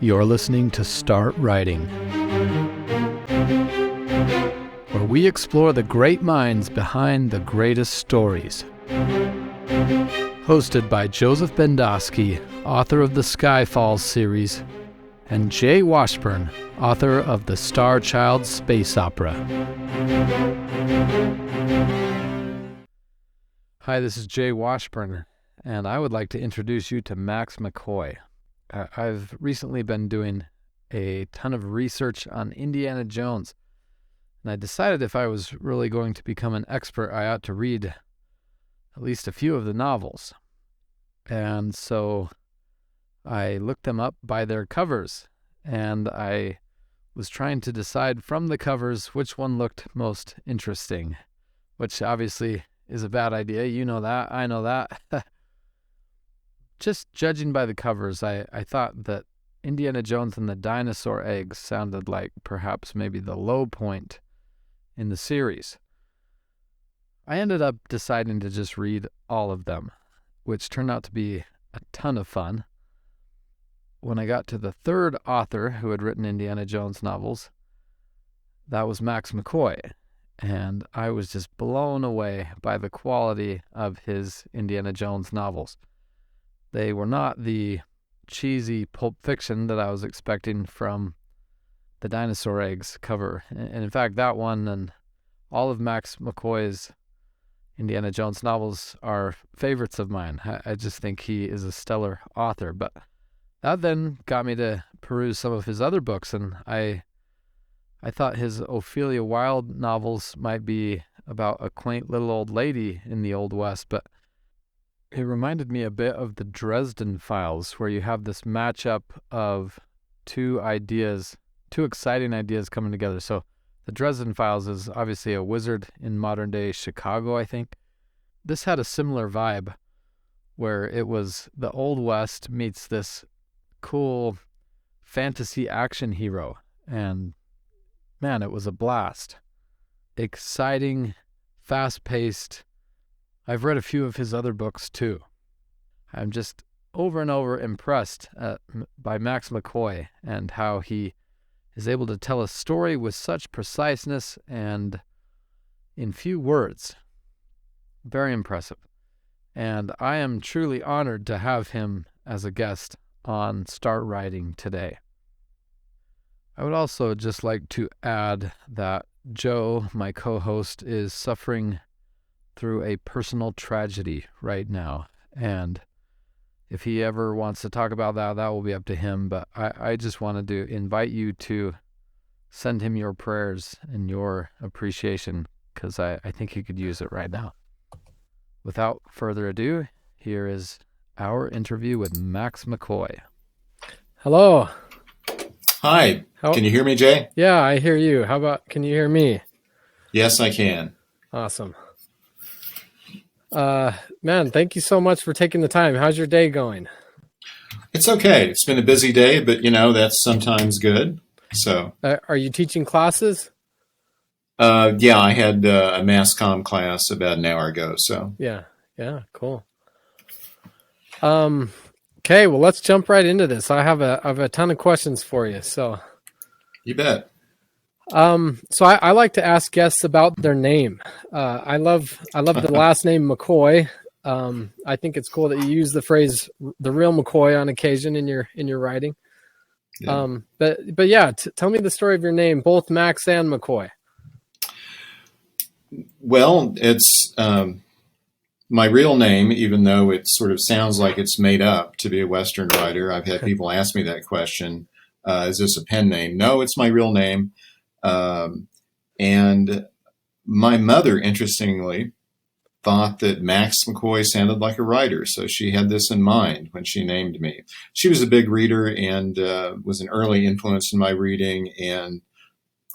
You're listening to Start Writing, where we explore the great minds behind the greatest stories. Hosted by Joseph Bendosky, author of the Skyfalls series, and Jay Washburn, author of the Star Child space opera. Hi, this is Jay Washburn, and I would like to introduce you to Max McCOY. I've recently been doing a ton of research on Indiana Jones, and I decided if I was really going to become an expert, I ought to read at least a few of the novels. And so I looked them up by their covers, and I was trying to decide from the covers which one looked most interesting, which obviously is a bad idea. You know that. I know that. Just judging by the covers, I thought that Indiana Jones and the Dinosaur Eggs sounded like perhaps maybe the low point in the series. I ended up deciding to just read all of them, which turned out to be a ton of fun. When I got to the third author who had written Indiana Jones novels, that was Max McCOY, and I was just blown away by the quality of his Indiana Jones novels. They were not the cheesy Pulp Fiction that I was expecting from the Dinosaur Eggs cover. And in fact, that one and all of Max McCOY's Indiana Jones novels are favorites of mine. I just think he is a stellar author. But that then got me to peruse some of his other books, and I thought his Ophelia Wylde novels might be about a quaint little old lady in the Old West, but it reminded me a bit of the Dresden Files, where you have this matchup of two exciting ideas coming together. So the Dresden Files is obviously a wizard in modern-day Chicago, I think. This had a similar vibe, where it was the Old West meets this cool fantasy action hero, and man, it was a blast. Exciting, fast-paced. I've read a few of his other books too. I'm just over and over impressed by Max McCOY and how he is able to tell a story with such preciseness and in few words. Very impressive. And I am truly honored to have him as a guest on Start Writing today. I would also just like to add that Joe, my co-host, is suffering through a personal tragedy right now. And if he ever wants to talk about that, that will be up to him. But I just wanted to invite you to send him your prayers and your appreciation, because I think he could use it right now. Without further ado, here is our interview with Max McCOY. Hello. Hi. Can you hear me, Jay? Yeah, I hear you. How about, can you hear me? Yes, I can. Awesome. Man, thank you so much for taking the time. How's your day going? It's okay. It's been a busy day, but that's sometimes good. So, are you teaching classes? Yeah, I had a mass comm class about an hour ago. So yeah, cool. Okay, well, let's jump right into this. I have a ton of questions for you. So, you bet. So I like to ask guests about their name. I love the last name McCoy. I think it's cool that you use the phrase "the real McCoy" on occasion in your writing. Yeah. But yeah, tell me the story of your name, both Max and McCoy. Well, it's my real name, even though it sort of sounds like it's made up to be a Western writer. I've had people ask me that question: is this a pen name? No, it's my real name. And my mother, interestingly, thought that Max McCoy sounded like a writer. So she had this in mind when she named me. She was a big reader and was an early influence in my reading. And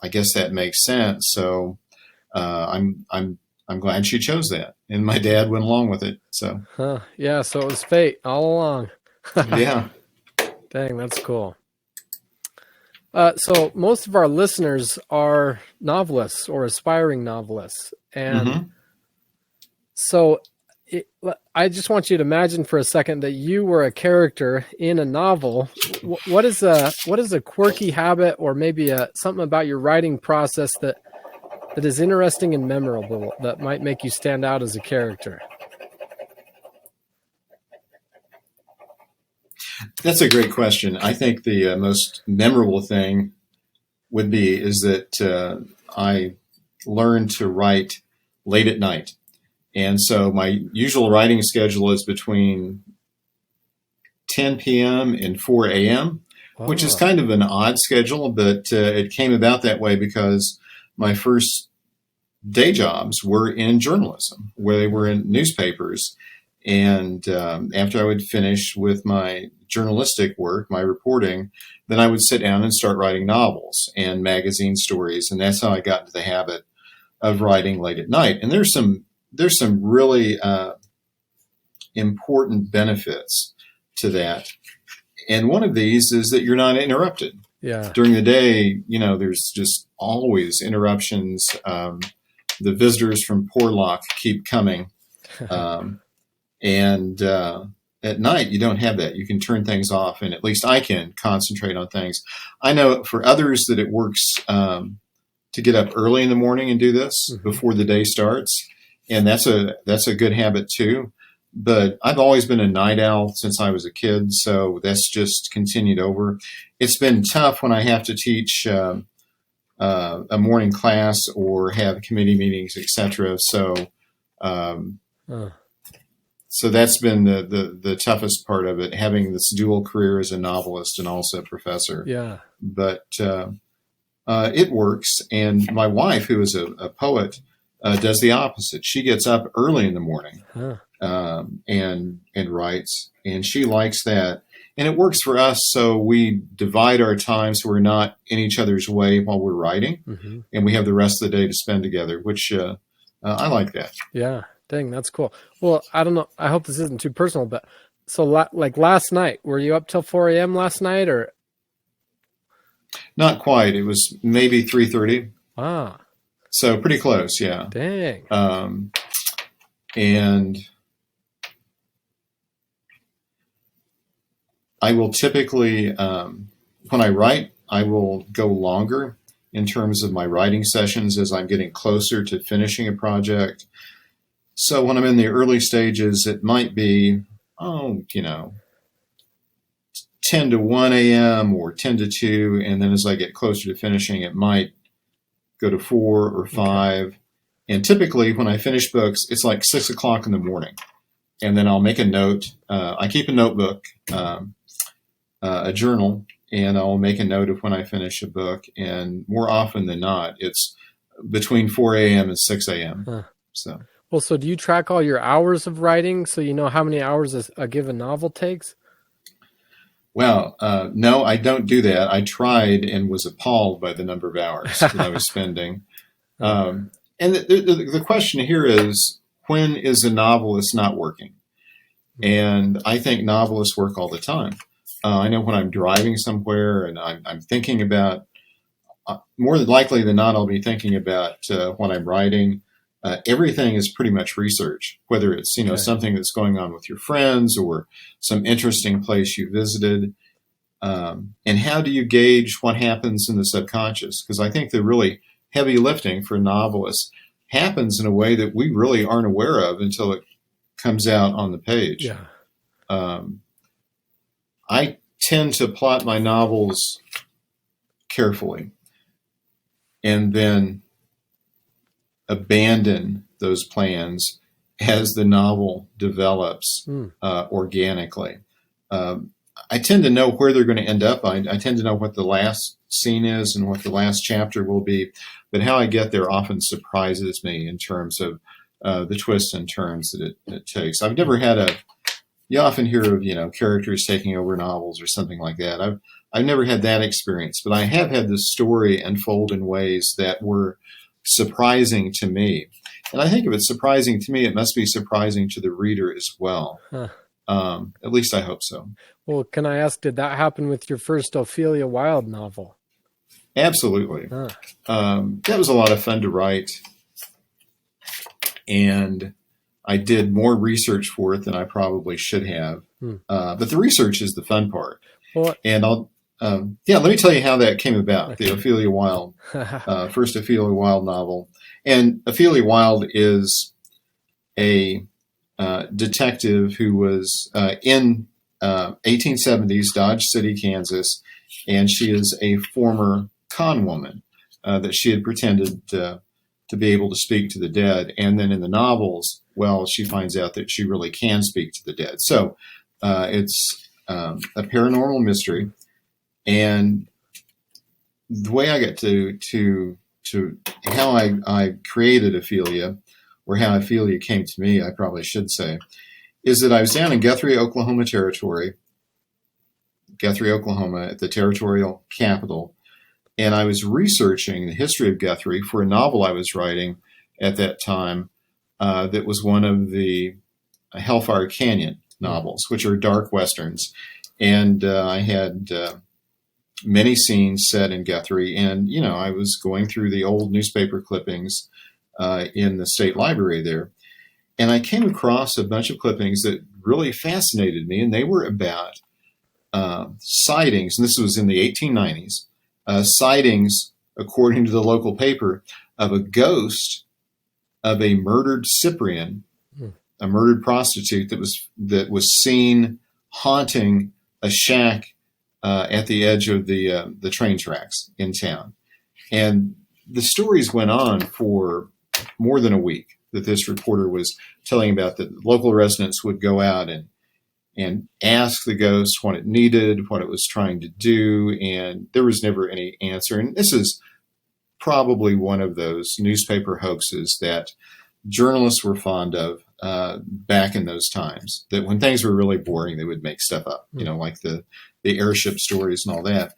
I guess that makes sense. So I'm glad she chose that. And my dad went along with it. So, yeah. So it was fate all along. Yeah. Dang, that's cool. So most of our listeners are novelists or aspiring novelists. And so I just want you to imagine for a second that you were a character in a novel. What is a quirky habit, or maybe something about your writing process that is interesting and memorable that might make you stand out as a character? That's a great question. I think the most memorable thing is that I learned to write late at night. And so my usual writing schedule is between 10 p.m. and 4 a.m., which is kind of an odd schedule, but it came about that way because my first day jobs were in journalism, where they were in newspapers. And after I would finish with my journalistic work, my reporting, then I would sit down and start writing novels and magazine stories. And that's how I got into the habit of writing late at night. And there's some really important benefits to that. And one of these is that you're not interrupted. Yeah. During the day, there's just always interruptions. The visitors from Porlock keep coming. And at night, you don't have that. You can turn things off, and at least I can concentrate on things. I know for others that it works to get up early in the morning and do this before the day starts, and that's a good habit too. But I've always been a night owl since I was a kid, so that's just continued over. It's been tough when I have to teach a morning class or have committee meetings, etc. So that's been the toughest part of it, having this dual career as a novelist and also a professor. Yeah. But it works. And my wife, who is a poet, does the opposite. She gets up early in the morning and writes, and she likes that. And it works for us, so we divide our time so we're not in each other's way while we're writing, and we have the rest of the day to spend together, which I like that. Yeah. Dang, that's cool. Well, I don't know. I hope this isn't too personal, but so like last night, were you up till 4 a.m. last night, or? Not quite. It was maybe 3:30. Ah. So pretty close, yeah. Dang. And I will typically, when I write, I will go longer in terms of my writing sessions as I'm getting closer to finishing a project. So when I'm in the early stages, it might be, 10 to 1 a.m. or 10 to 2. And then as I get closer to finishing, it might go to 4 or 5. Okay. And typically when I finish books, it's like 6 o'clock in the morning. And then I'll make a note. I keep a notebook, a journal, and I'll make a note of when I finish a book. And more often than not, it's between 4 a.m. and 6 a.m. So. Well, so do you track all your hours of writing so you know how many hours a given novel takes? Well, no, I don't do that. I tried and was appalled by the number of hours that I was spending. And the question here is, when is a novelist not working? And I think novelists work all the time. I know when I'm driving somewhere and I'm thinking about, more likely than not, I'll be thinking about what I'm writing. Everything is pretty much research, whether it's, something that's going on with your friends or some interesting place you visited. And how do you gauge what happens in the subconscious? Because I think the really heavy lifting for novelists happens in a way that we really aren't aware of until it comes out on the page. Yeah. I tend to plot my novels carefully and then abandon those plans as the novel develops organically. I tend to know where they're going to end up. I tend to know what the last scene is and what the last chapter will be, but how I get there often surprises me in terms of the twists and turns that it takes. I've never had you often hear of, characters taking over novels or something like that. I've never had that experience, but I have had the story unfold in ways that were surprising to me. And I think if it's surprising to me, it must be surprising to the reader as well. At least I hope so. Well, can I ask, did that happen with your first Ophelia Wylde novel? Absolutely. That was a lot of fun to write. And I did more research for it than I probably should have. Hmm. But the research is the fun part. Well, And let me tell you how that came about. okay. The Ophelia Wylde, first Ophelia Wylde novel. And Ophelia Wylde is a detective who was in 1870s Dodge City, Kansas, and she is a former con woman that she had pretended to be able to speak to the dead. And then in the novels, well, she finds out that she really can speak to the dead. So it's a paranormal mystery. And the way I got to how I created Ophelia, or how Ophelia came to me, I probably should say, is that I was down in Guthrie, Oklahoma territory, Guthrie, Oklahoma, at the territorial capital, and I was researching the history of Guthrie for a novel I was writing at that time that was one of the Hellfire Canyon novels, which are dark westerns. And I had many scenes set in Guthrie, and I was going through the old newspaper clippings in the state library there, and I came across a bunch of clippings that really fascinated me, and they were about sightings, and this was in the 1890s, sightings, according to the local paper, of a ghost of a murdered Cyprian, a murdered prostitute that was seen haunting a shack at the edge of the train tracks in town. And the stories went on for more than a week that this reporter was telling about, that local residents would go out and ask the ghost what it needed, what it was trying to do, and there was never any answer. And this is probably one of those newspaper hoaxes that journalists were fond of back in those times, that when things were really boring, they would make stuff up, like the airship stories and all that.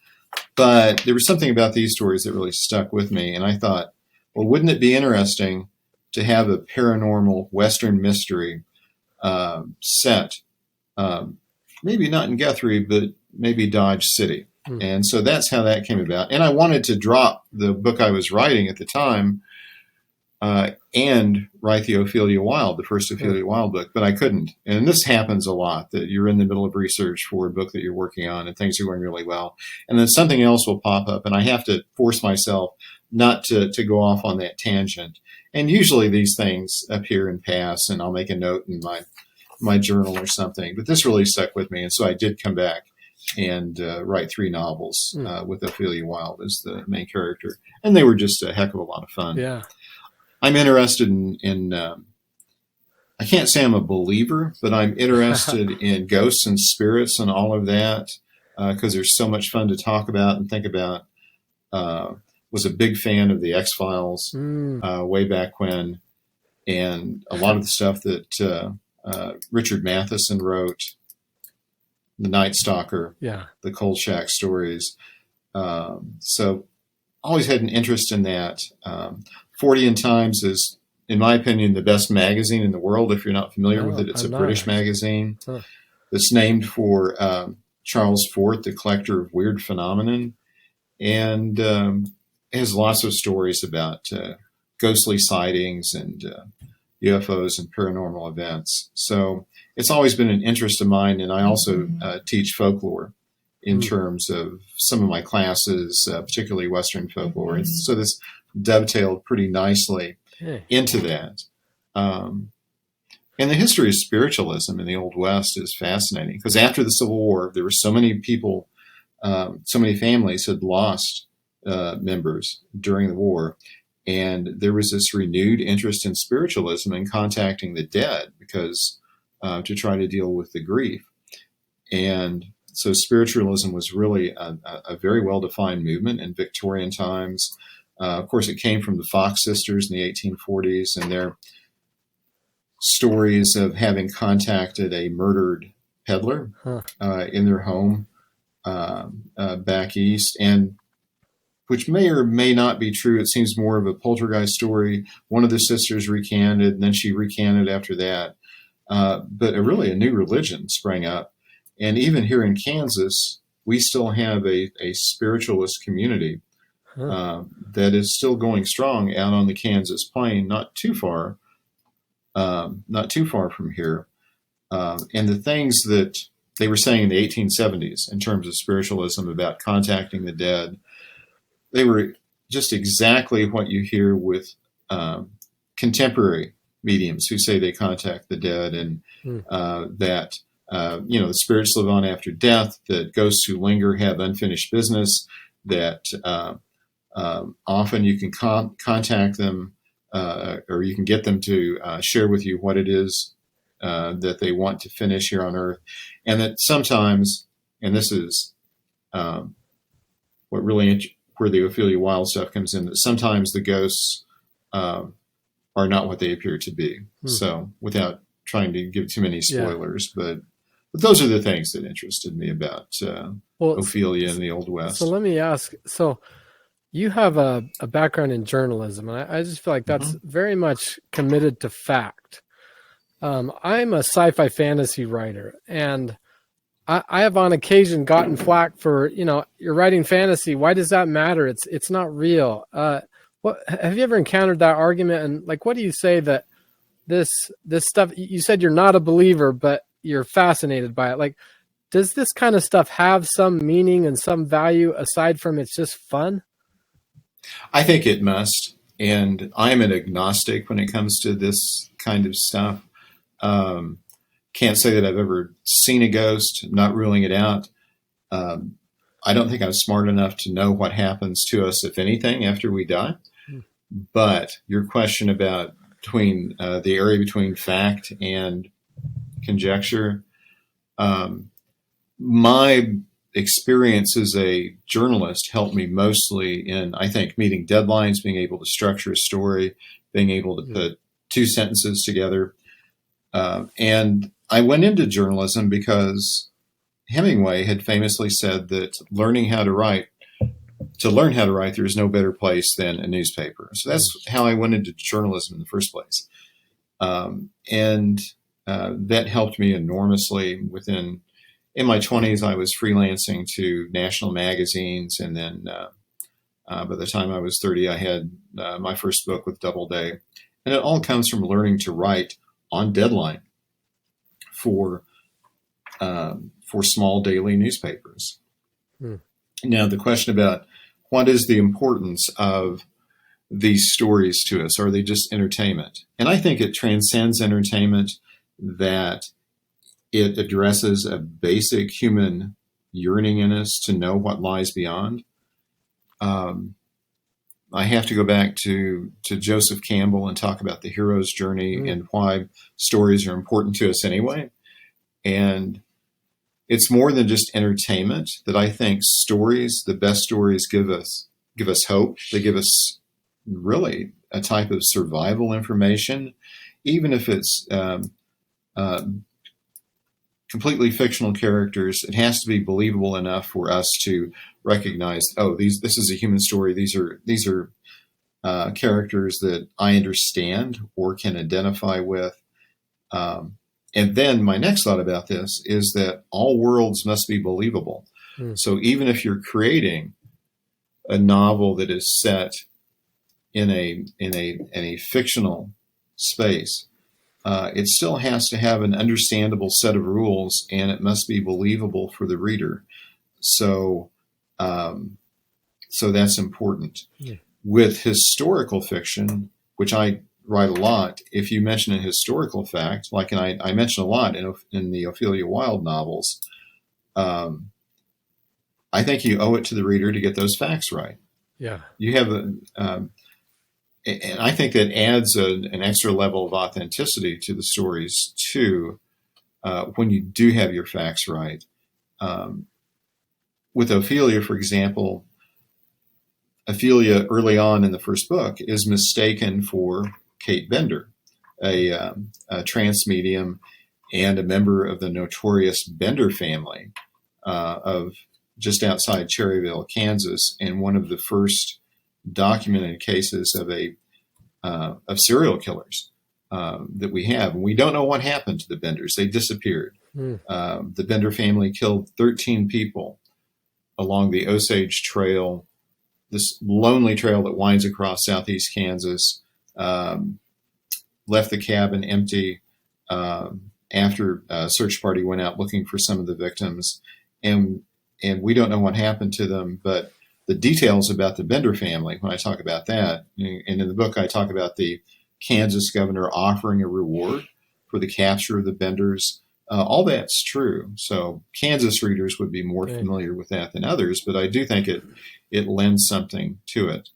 But there was something about these stories that really stuck with me, and I thought, well, wouldn't it be interesting to have a paranormal Western mystery set, maybe not in Guthrie, but maybe Dodge City. And so that's how that came about. And I wanted to drop the book I was writing at the time and write the Ophelia Wylde, the first Ophelia Wylde book, but I couldn't. And this happens a lot, that you're in the middle of research for a book that you're working on and things are going really well. And then something else will pop up, and I have to force myself not to go off on that tangent. And usually these things appear and pass, and I'll make a note in my journal or something. But this really stuck with me, and so I did come back and write 3 novels with Ophelia Wylde as the main character. And they were just a heck of a lot of fun. Yeah. I'm interested in I can't say I'm a believer, but I'm interested in ghosts and spirits and all of that because there's so much fun to talk about and think about. Was a big fan of the X-Files way back when, and a lot of the stuff that Richard Matheson wrote, The Night Stalker, the Cold Shack stories. So always had an interest in that. 40 and Times is, in my opinion, the best magazine in the world. If you're not familiar with it, it's a British magazine that's named for Charles Fort, the collector of weird phenomenon, and has lots of stories about ghostly sightings and UFOs and paranormal events. So it's always been an interest of mine, and I also teach folklore in terms of some of my classes, particularly Western folklore. And so this dovetailed pretty nicely into that. And the history of spiritualism in the Old West is fascinating, because after the Civil War, there were so many people, so many families had lost members during the war. And there was this renewed interest in spiritualism and contacting the dead, because to try to deal with the grief. And so spiritualism was really a very well-defined movement in Victorian times. Of course, it came from the Fox sisters in the 1840s and their stories of having contacted a murdered peddler in their home back east, and which may or may not be true. It seems more of a poltergeist story. One of the sisters recanted, and then she recanted after that. But really a new religion sprang up. And even here in Kansas, we still have a spiritualist community that is still going strong out on the Kansas plain, not too far not too far from here. And the things that they were saying in the 1870s in terms of spiritualism about contacting the dead, they were just exactly what you hear with contemporary mediums who say they contact the dead, and that the spirits live on after death, that ghosts who linger have unfinished business, that often you can contact them or you can get them to share with you what it is that they want to finish here on Earth, and that sometimes, and this is what really where the Ophelia Wylde stuff comes in, that sometimes the ghosts are not what they appear to be. So without trying to give too many spoilers, but those are the things that interested me about Ophelia in the Old West. So let me ask, so you have a background in journalism, and I just feel like that's very much committed to fact. I'm a sci-fi fantasy writer, and I have on occasion gotten flack for, you're writing fantasy. Why does that matter? It's not real. What have you ever encountered that argument? And like, what do you say that this stuff, you said you're not a believer, but you're fascinated by it. Like, does this kind of stuff have some meaning and some value aside from it's just fun? I think it must. And I'm an agnostic when it comes to this kind of stuff. Can't say that I've ever seen a ghost, not ruling it out. I don't think I'm smart enough to know what happens to us, if anything, after we die. But your question about the area between fact and conjecture, my experience as a journalist helped me mostly in, I think, meeting deadlines, being able to structure a story, being able to put two sentences together. And I went into journalism because Hemingway had famously said that to learn how to write, there is no better place than a newspaper. So that's how I went into journalism in the first place. And that helped me enormously. In my 20s, I was freelancing to national magazines. And then by the time I was 30, I had my first book with Doubleday. And it all comes from learning to write on deadline for small daily newspapers. Now, the question about what is the importance of these stories to us? Are they just entertainment? And I think it transcends entertainment, that it addresses a basic human yearning in us to know what lies beyond. I have to go back to Joseph Campbell and talk about the hero's journey and why stories are important to us anyway. And it's more than just entertainment, that I think the best stories give us hope. They give us really a type of survival information, even if it's completely fictional characters. It has to be believable enough for us to recognize, this is a human story. These are characters that I understand or can identify with. And then my next thought about this is that all worlds must be believable. So even if you're creating a novel that is set in a fictional space, it still has to have an understandable set of rules, and it must be believable for the reader. So that's important. With historical fiction, which I write a lot, if you mention a historical fact, like I mention a lot in the Ophelia Wylde novels, I think you owe it to the reader to get those facts right. Yeah. You have and I think that adds an extra level of authenticity to the stories too, when you do have your facts right. With Ophelia, for example, Ophelia early on in the first book is mistaken for Kate Bender, a trance medium and a member of the notorious Bender family of just outside Cherryville, Kansas, and one of the first documented cases of serial killers that we have. And we don't know what happened to the Benders. They disappeared. The Bender family killed 13 people along the Osage Trail, this lonely trail that winds across southeast Kansas. left the cabin empty after a search party went out looking for some of the victims, and we don't know what happened to them. But the details about the Bender family, when I talk about that, and in the book I talk about the Kansas governor offering a reward for the capture of the Benders. All that's true. So Kansas readers would be more familiar with that than others, but I do think it lends something to it.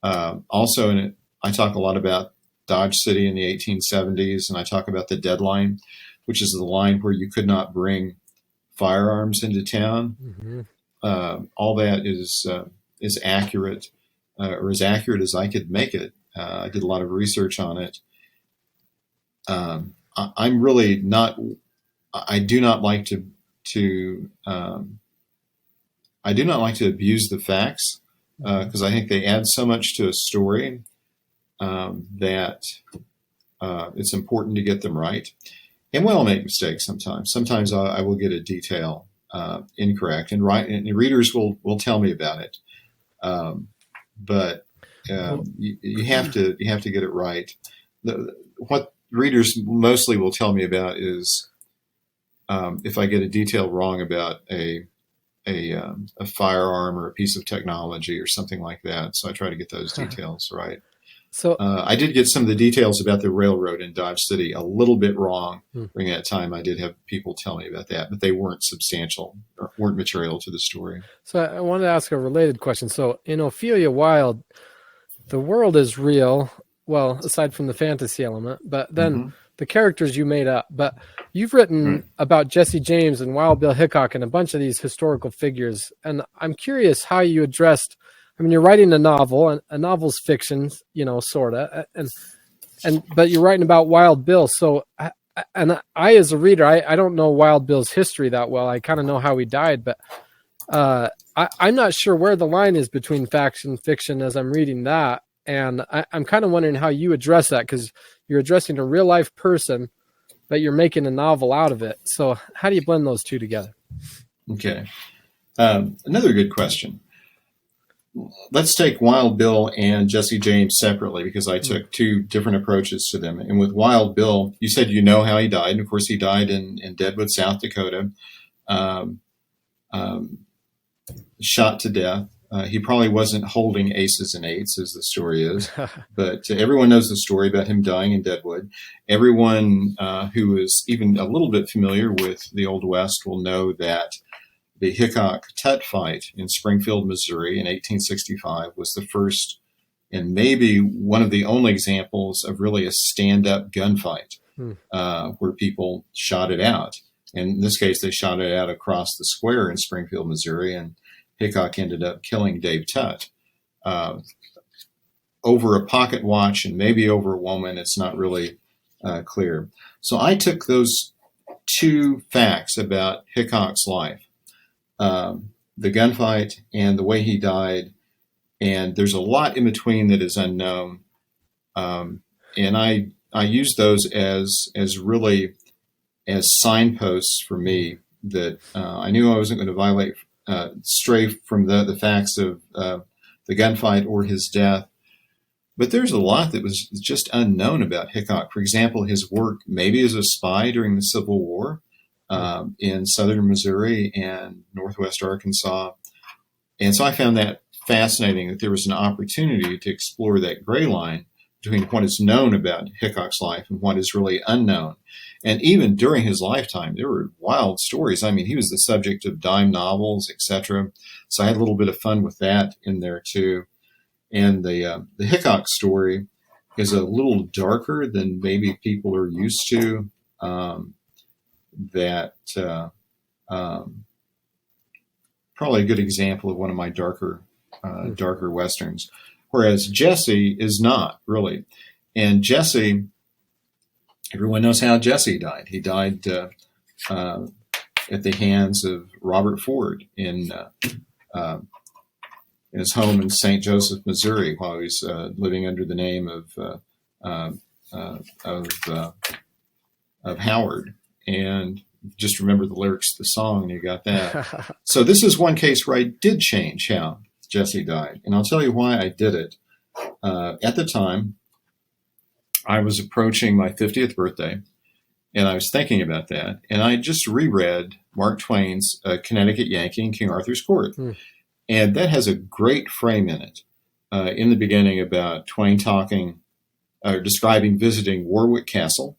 Also, in it, I talk a lot about Dodge City in the 1870s, and I talk about the deadline, which is the line where you could not bring firearms into town. Mm-hmm. All that is accurate, or as accurate as I could make it. I did a lot of research on it. I'm really not. I do not like to abuse the facts because I think they add so much to a story that it's important to get them right. And we'll make mistakes sometimes. Sometimes I will get a detail incorrect, and readers will tell me about it. But you have to get it right. What readers mostly will tell me about is if I get a detail wrong about a firearm or a piece of technology or something like that. So I try to get those details right. So I did get some of the details about the railroad in Dodge City a little bit wrong during that time. I did have people tell me about that, but they weren't substantial or weren't material to the story. So I wanted to ask a related question. So in Ophelia Wylde, the world is real, well, aside from the fantasy element, but then the characters you made up. But you've written about Jesse James and Wild Bill Hickok and a bunch of these historical figures. And I'm curious how you addressed, I mean, you're writing a novel, and a novel's fiction, you know, sort of, but you're writing about Wild Bill. So, I as a reader, I don't know Wild Bill's history that well. I kind of know how he died, but I'm not sure where the line is between fact and fiction as I'm reading that. And I'm kind of wondering how you address that, because you're addressing a real life person, but you're making a novel out of it. So how do you blend those two together? Okay. Another good question. Let's take Wild Bill and Jesse James separately, because I took two different approaches to them. And with Wild Bill, you said you know how he died. And of course, he died in Deadwood, South Dakota, shot to death. He probably wasn't holding aces and eights, as the story is, but everyone knows the story about him dying in Deadwood. Everyone who is even a little bit familiar with the Old West will know that the Hickok-Tutt fight in Springfield, Missouri in 1865 was the first and maybe one of the only examples of really a stand-up gunfight where people shot it out. And in this case, they shot it out across the square in Springfield, Missouri, and Hickok ended up killing Dave Tutt over a pocket watch and maybe over a woman. It's not really clear. So I took those two facts about Hickok's life, the gunfight and the way he died, and there's a lot in between that is unknown. And I use those as really as signposts for me that I knew I wasn't going to stray from the facts of the gunfight or his death. But there's a lot that was just unknown about Hickok. For example, his work maybe as a spy during the Civil War in southern Missouri and northwest Arkansas. And so I found that fascinating, that there was an opportunity to explore that gray line between what is known about Hickok's life and what is really unknown. And even during his lifetime, there were wild stories. I mean, he was the subject of dime novels, etc. So I had a little bit of fun with that in there too. And the Hickok story is a little darker than maybe people are used to. Probably a good example of one of my darker Westerns. Whereas Jesse is not really. And Jesse, everyone knows how Jesse died. He died at the hands of Robert Ford in his home in St. Joseph, Missouri, while he was living under the name of Howard. And just remember the lyrics to the song, and you got that. So this is one case where I did change how Jesse died, and I'll tell you why I did it. At the time, I was approaching my 50th birthday, and I was thinking about that, and I just reread Mark Twain's Connecticut Yankee in King Arthur's Court. Hmm. And that has a great frame in it. In the beginning, about Twain describing visiting Warwick Castle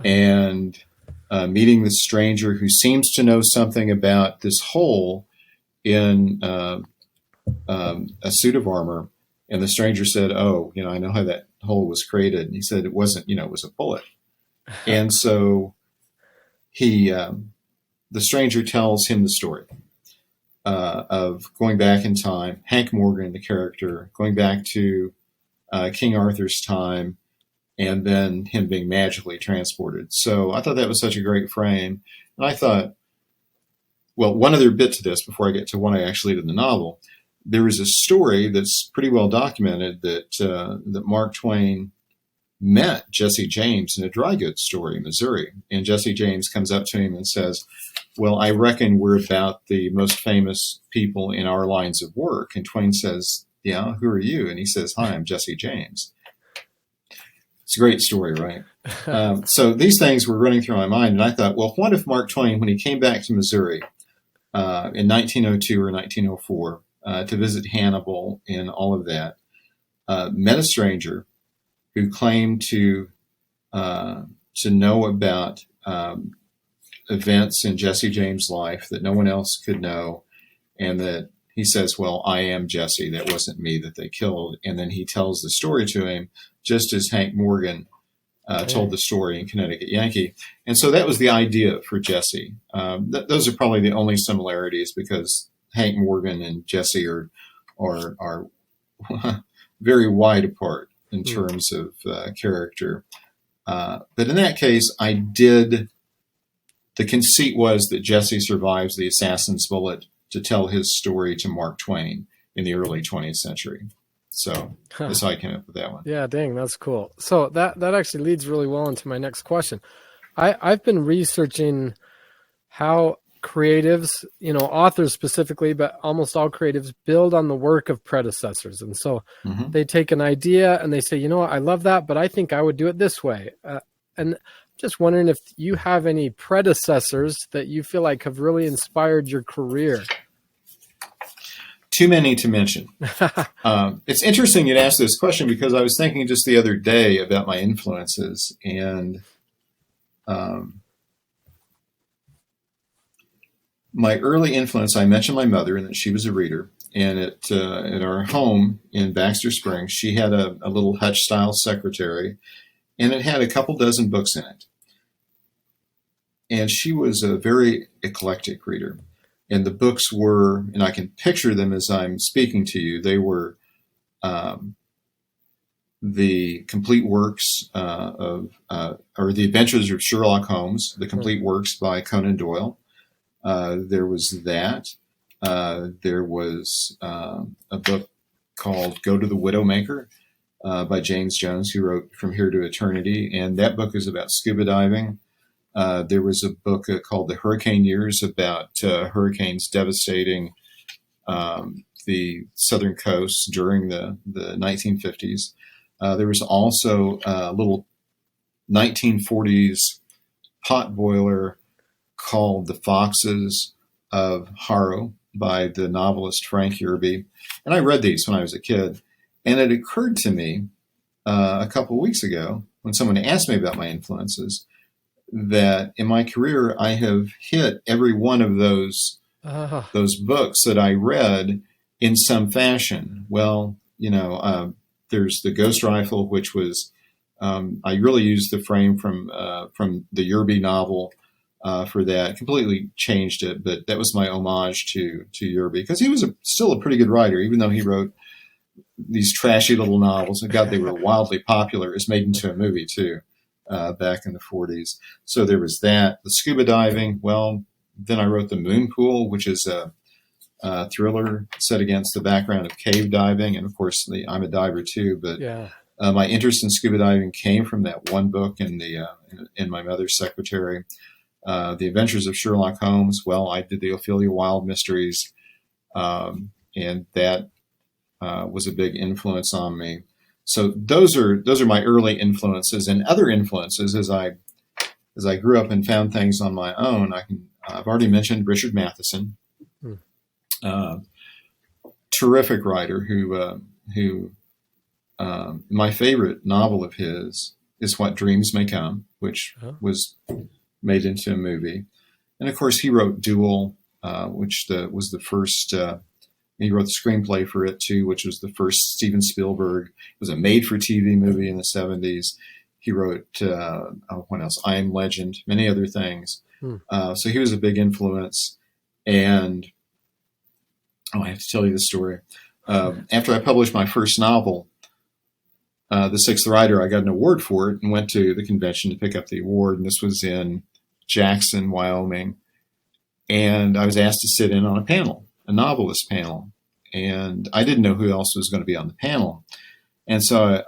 and meeting the stranger who seems to know something about this hole in a suit of armor. And the stranger said, "Oh, I know how that hole was created." And he said, "It wasn't, it was a bullet." And so the stranger tells him the story of going back in time, Hank Morgan, the character, going back to King Arthur's time, and then him being magically transported. So I thought that was such a great frame. And I thought, well, one other bit to this before I get to what I actually did in the novel. There is a story that's pretty well documented that Mark Twain met Jesse James in a dry goods store in Missouri. And Jesse James comes up to him and says, "Well, I reckon we're about the most famous people in our lines of work." And Twain says, "Yeah, who are you?" And he says, "Hi, I'm Jesse James." It's a great story, right? So these things were running through my mind. And I thought, well, what if Mark Twain, when he came back to Missouri in 1902 or 1904 to visit Hannibal and all of that, met a stranger who claimed to know about events in Jesse James' life that no one else could know, and that he says, "Well, I am Jesse. That wasn't me that they killed." And then he tells the story to him, just as Hank Morgan told the story in Connecticut Yankee. And so that was the idea for Jesse. Those are probably the only similarities, because Hank Morgan and Jesse are very wide apart in terms of character. But in that case, the conceit was that Jesse survives the assassin's bullet to tell his story to Mark Twain in the early 20th century. So that's how I came up with that one. Yeah, dang, that's cool. So that actually leads really well into my next question. I've been researching how creatives, authors specifically, but almost all creatives build on the work of predecessors. And so they take an idea and they say, I love that, but I think I would do it this way. And just wondering if you have any predecessors that you feel like have really inspired your career. Too many to mention. It's interesting you'd ask this question, because I was thinking just the other day about my influences, and my early influence, I mentioned my mother and that she was a reader. And at our home in Baxter Springs, she had a little hutch-style secretary, and it had a couple dozen books in it. And she was a very eclectic reader. And the books were, and I can picture them as I'm speaking to you, they were the complete works or the Adventures of Sherlock Holmes, the complete works by Conan Doyle. There was that. There was a book called Go to the Widowmaker by James Jones, who wrote From Here to Eternity. And that book is about scuba diving. There was a book called The Hurricane Years, about hurricanes devastating the southern coast during the 1950s. There was also a little 1940s potboiler called The Foxes of Harrow by the novelist Frank Yerby. And I read these when I was a kid. And it occurred to me a couple of weeks ago, when someone asked me about my influences, that in my career I have hit every one of those books that I read in some fashion. Well, there's the Ghost Rifle, which was I really used the frame from the Yerby novel for that. Completely changed it, but that was my homage to Yerby, because he was still a pretty good writer, even though he wrote these trashy little novels. And God, they were wildly popular. It was made into a movie too. Back in the 40s. So there was that. The scuba diving, well, then I wrote The Moon Pool, which is a thriller set against the background of cave diving. And of course, I'm a diver too, but my interest in scuba diving came from that one book in my mother's secretary. The Adventures of Sherlock Holmes, well, I did the Ophelia Wylde mysteries, and that was a big influence on me. So those are my early influences, and other influences as I grew up and found things on my own. I've already mentioned Richard Matheson, Hmm. Terrific writer who my favorite novel of his is What Dreams May Come, which Oh. was made into a movie. And of course, he wrote Duel, which was the first. He wrote the screenplay for it too, which was the first Steven Spielberg. It was a made-for-TV movie in the '70s. He wrote what else? I Am Legend, many other things. Hmm. So he was a big influence. And I have to tell you the story. After I published my first novel, The Sixth Rider, I got an award for it and went to the convention to pick up the award. And this was in Jackson, Wyoming. And I was asked to sit in on a panel, a novelist panel. And I didn't know who else was going to be on the panel. And so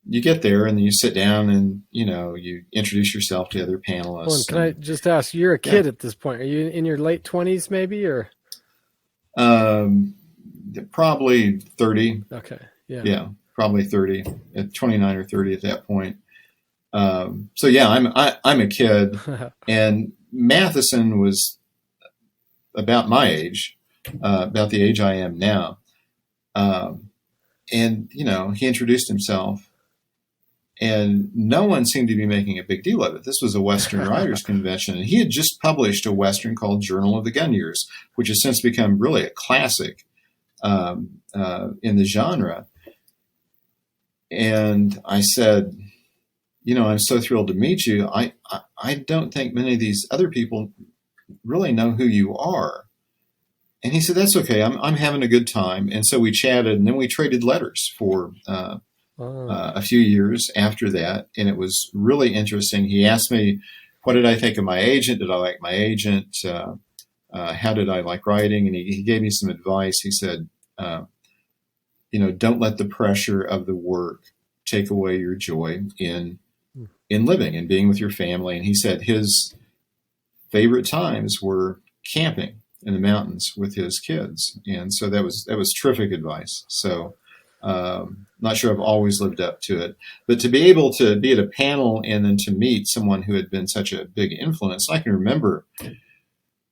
you get there and then you sit down and, you introduce yourself to other panelists. Well, can I just ask, you're a kid at this point. Are you in your late 20s maybe, or? Probably 30. Okay. Yeah. Yeah, probably 30, at 29 or 30 at that point. So yeah, I'm a kid, and Matheson was about my age, about the age I am now. And, he introduced himself, and no one seemed to be making a big deal of it. This was a Western Writers Convention, and he had just published a Western called Journal of the Gun Years, which has since become really a classic in the genre. And I said, I'm so thrilled to meet you. I don't think many of these other people really know who you are. And he said, that's okay. I'm having a good time. And so we chatted, and then we traded letters for a few years after that. And it was really interesting. He asked me, what did I think of my agent? Did I like my agent? How did I like writing? And he gave me some advice. He said, don't let the pressure of the work take away your joy in living and being with your family. And he said his favorite times were camping in the mountains with his kids. And so that was terrific advice. So not sure I've always lived up to it, but to be able to be at a panel and then to meet someone who had been such a big influence. I can remember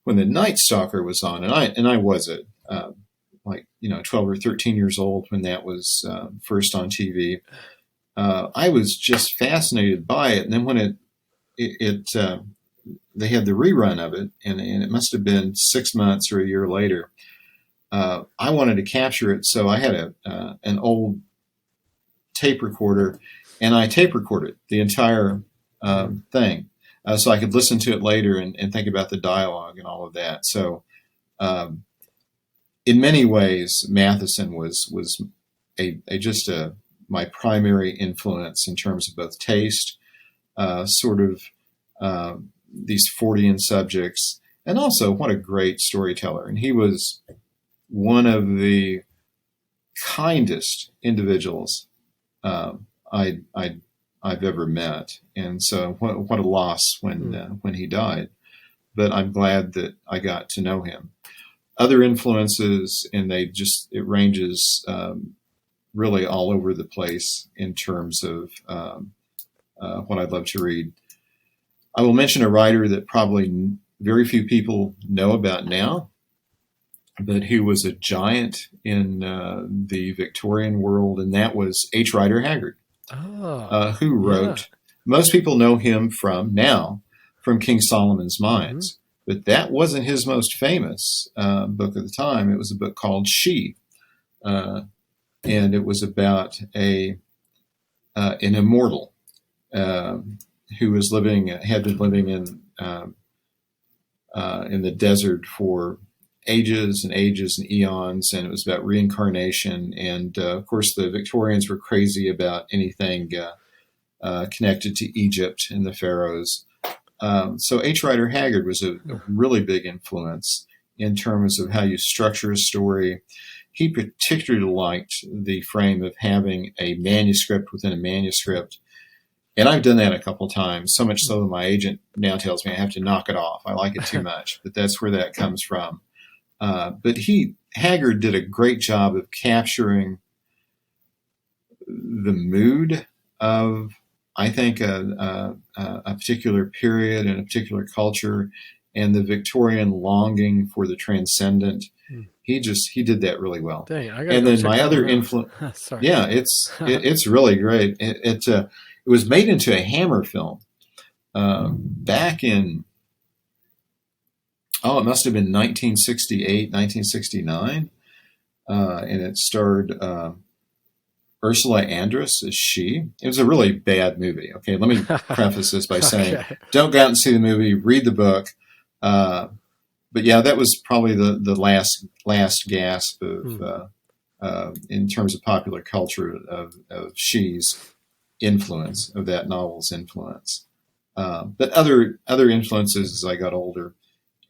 when the Night Stalker was on, and I was 12 or 13 years old when that was first on TV. I was just fascinated by it. And then when they had the rerun of it, and it must have been 6 months or a year later, I wanted to capture it. So I had an old tape recorder, and I tape recorded the entire thing so I could listen to it later and think about the dialogue and all of that. So in many ways, Matheson was my primary influence in terms of both taste, these Fortean subjects, and also what a great storyteller. And he was one of the kindest individuals I've ever met. And so what a loss when he died. But I'm glad that I got to know him. Other influences, and it ranges really all over the place in terms of what I'd love to read. I will mention a writer that probably very few people know about now, but who was a giant in the Victorian world, and that was H. Rider Haggard, who wrote, most people know him from King Solomon's Mines, but that wasn't his most famous book of the time. It was a book called She, and it was about an immortal who had been living in the desert for ages and ages and eons, and it was about reincarnation. And of course, the Victorians were crazy about anything connected to Egypt and the pharaohs. So H. Rider Haggard was a really big influence in terms of how you structure a story. He particularly liked the frame of having a manuscript within a manuscript. And I've done that a couple of times, so much so that my agent now tells me I have to knock it off. I like it too much, but that's where that comes from. But Haggard did a great job of capturing the mood of, I think, a particular period and a particular culture, and the Victorian longing for the transcendent. He did that really well. Dang, I gotta And go then check my that other one out. influence, Sorry. yeah, it's really great. It was made into a Hammer film back in, it must have been 1968, 1969, and it starred Ursula Andress as she. It was a really bad movie. Okay, let me preface this by saying, Okay. don't go out and see the movie, read the book. But yeah, that was probably the last gasp of in terms of popular culture of Shee's influence, of that novel's influence. But other influences as I got older,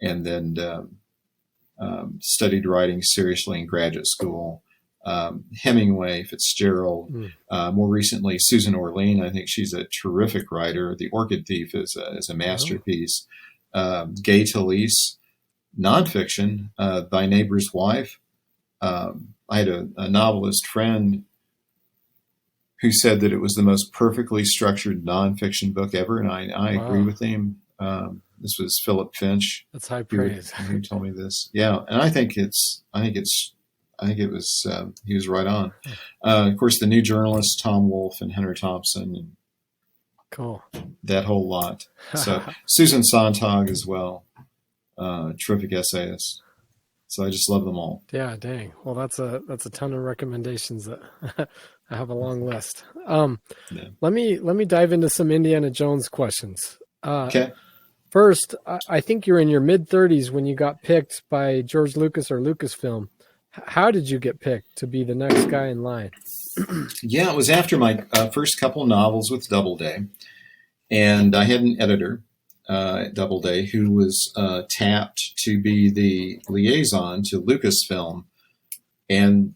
and then studied writing seriously in graduate school. Hemingway, Fitzgerald, more recently Susan Orlean. I think she's a terrific writer. The Orchid Thief is a masterpiece. Gay Talese, nonfiction, Thy Neighbor's Wife. I had a novelist friend who said that it was the most perfectly structured nonfiction book ever, and I agree with him. This was Philip Finch. That's high praise. Who told me this? Yeah, and I think it was he was right on. Of course, the new journalists Tom Wolfe and Hunter Thompson, and Cool. that whole lot. So Susan Sontag as well, terrific essayist. So I just love them all. Yeah, dang. Well, that's a ton of recommendations that I have a long list. Let me dive into some Indiana Jones questions. Okay. First, I think you're in your mid-30s when you got picked by George Lucas or Lucasfilm. How did you get picked to be the next guy in line? Yeah, it was after my first couple novels with Doubleday, and I had an editor at Doubleday who was tapped to be the liaison to Lucasfilm, and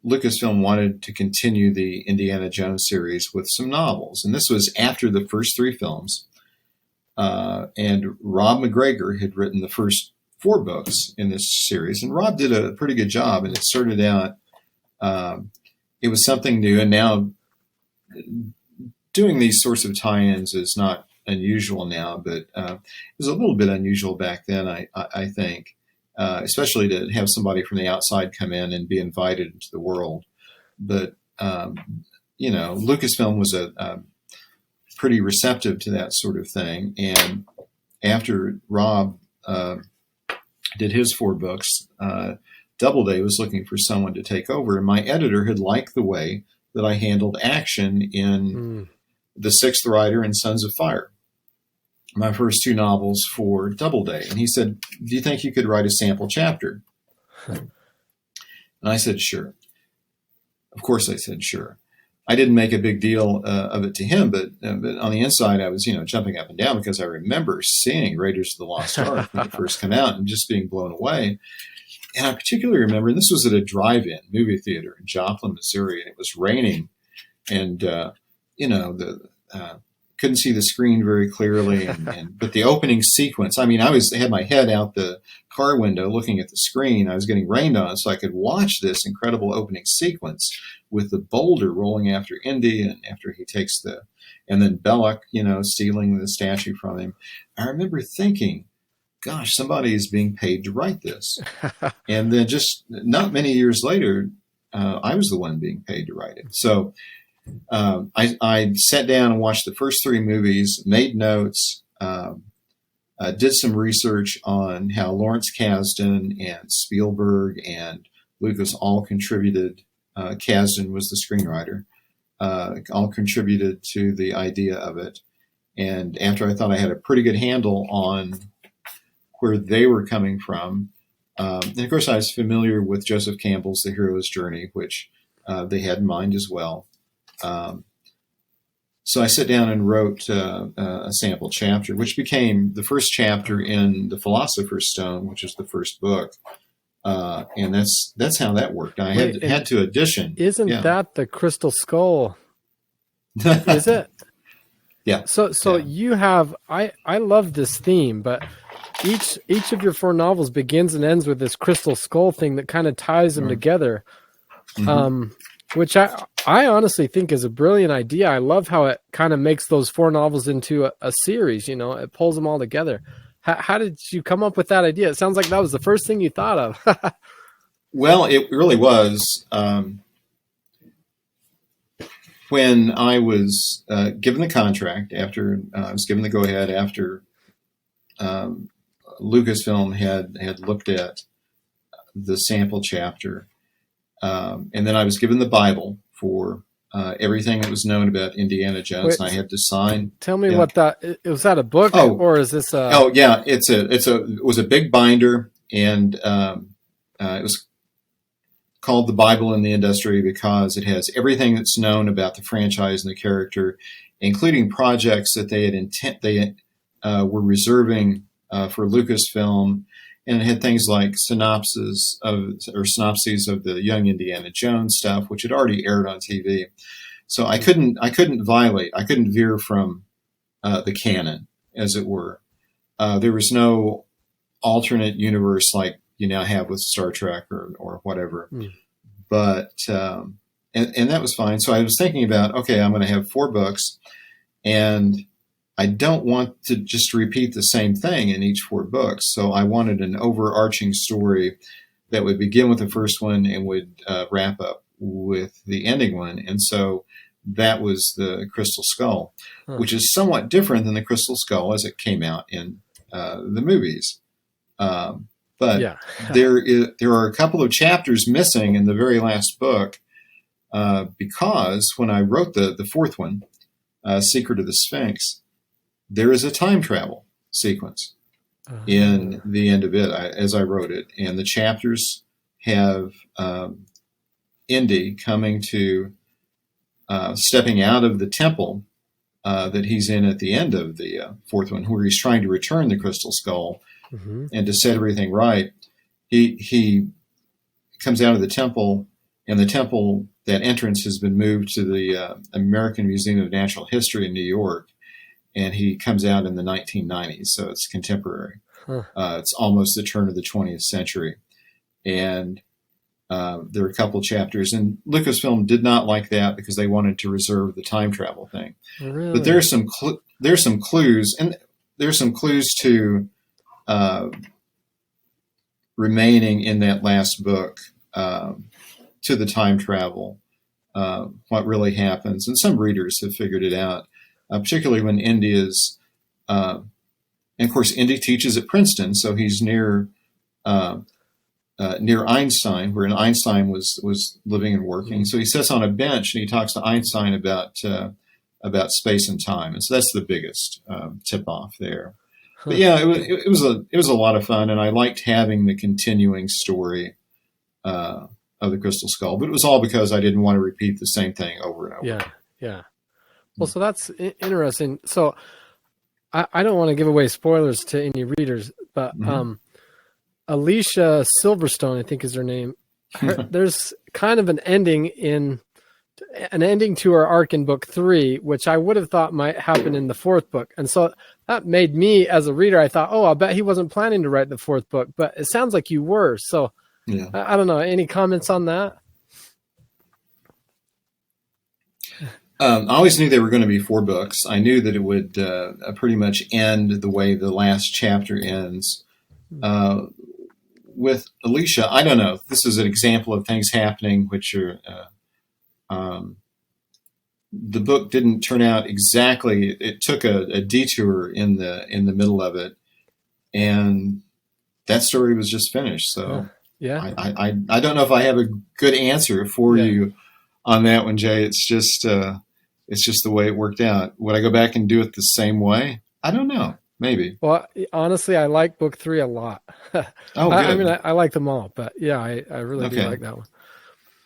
Lucasfilm wanted to continue the Indiana Jones series with some novels, and this was after the first 3 films. And Rob McGregor had written the first 4 books in this series, and Rob did a pretty good job. And it started out, it was something new, and now doing these sorts of tie-ins is not unusual now, but it was a little bit unusual back then, I think, especially to have somebody from the outside come in and be invited into the world. But Lucasfilm was a pretty receptive to that sort of thing. And after Rob did his 4 books, Doubleday was looking for someone to take over. And my editor had liked the way that I handled action in The Sixth Rider and Sons of Fire, my first 2 novels for Doubleday. And he said, do you think you could write a sample chapter? And I said, sure. Of course I said, sure. I didn't make a big deal of it to him, but on the inside, I was, jumping up and down because I remember seeing Raiders of the Lost Ark when it first came out and just being blown away. And I particularly remember, and this was at a drive-in movie theater in Joplin, Missouri, and it was raining, and couldn't see the screen very clearly, but the opening sequence, I had my head out the car window looking at the screen. I was getting rained on, so I could watch this incredible opening sequence with the boulder rolling after Indy, and after he takes and then Belloc, stealing the statue from him. I remember thinking, gosh, somebody is being paid to write this. And then just not many years later, I was the one being paid to write it. So I sat down and watched the first 3 movies, made notes, did some research on how Lawrence Kasdan and Spielberg and Lucas all contributed. Kasdan was the screenwriter, all contributed to the idea of it. And after I thought I had a pretty good handle on where they were coming from, and of course I was familiar with Joseph Campbell's The Hero's Journey, which they had in mind as well. So I sat down and wrote a sample chapter, which became the first chapter in The Philosopher's Stone, which is the first book. And that's how that worked. I had to audition. Isn't that the Crystal Skull? Is it? Yeah. So you have, I love this theme, but each of your 4 novels begins and ends with this Crystal Skull thing that kind of ties them together. which I honestly think is a brilliant idea. I love how it kind of makes those 4 novels into a series. You know, it pulls them all together. How did you come up with that idea? It sounds like that was the first thing you thought of. Well, it really was. When I was given the contract, after I was given the go-ahead after Lucasfilm had looked at the sample chapter, and then I was given the Bible for everything that was known about Indiana Jones, and I had to sign. Tell me what that was. That a book, or is this? Oh yeah, it was a big binder, and it was called The Bible in the Industry because it has everything that's known about the franchise and the character, including projects that they were reserving for Lucasfilm, and it had things like synopses of the Young Indiana Jones stuff, which had already aired on TV. So I couldn't veer from the canon, as it were. There was no alternate universe like you now have with Star Trek or whatever. But and that was fine. So I was thinking about, okay, I'm going to have 4 books, and I don't want to just repeat the same thing in each 4 books. So I wanted an overarching story that would begin with the first one and would wrap up with the ending one. And so that was the Crystal Skull, which is somewhat different than the Crystal Skull as it came out in the movies. But there are a couple of chapters missing in the very last book because when I wrote the 4th one, Secret of the Sphinx, there is a time travel sequence in the end of it as I wrote it. And the chapters have Indy coming to stepping out of the temple that he's in at the end of the 4th one, where he's trying to return the Crystal Skull. And to set everything right, he comes out of the temple, and the temple, that entrance has been moved to the American Museum of Natural History in New York, and he comes out in the 1990s, so it's contemporary. It's almost the turn of the 20th century. And there are a couple chapters, and Lucasfilm did not like that because they wanted to reserve the time travel thing. Really? But there's some clues, and there's some clues to remaining in that last book to the time travel, what really happens. And some readers have figured it out, particularly when Indy is, and of course, Indy teaches at Princeton, so he's near Einstein, where Einstein was living and working. So he sits on a bench and he talks to Einstein about space and time. And so that's the biggest tip-off there. But yeah, it was a lot of fun, and I liked having the continuing story of the Crystal Skull. But it was all because I didn't want to repeat the same thing over and over. Yeah. Well, so that's interesting. So I don't want to give away spoilers to any readers, but Alicia Silverstone, I think is her name. There's kind of an ending to her arc in book 3, which I would have thought might happen in the 4th book. And so that made me, as a reader, I thought, oh, I bet he wasn't planning to write the 4th book, but it sounds like you were. So I don't know. Any comments on that? I always knew there were going to be 4 books. I knew that it would pretty much end the way the last chapter ends. With Alicia, I don't know. This is an example of things happening which are the book didn't turn out exactly. It took a detour in the middle of it, and that story was just finished. So I don't know if I have a good answer for you on that one, Jay. It's just the way it worked out. Would I go back and do it the same way? I don't know. Maybe. Well, honestly, I like book 3 a lot. Oh, good. I mean, I like them all, but yeah, I really do like that one.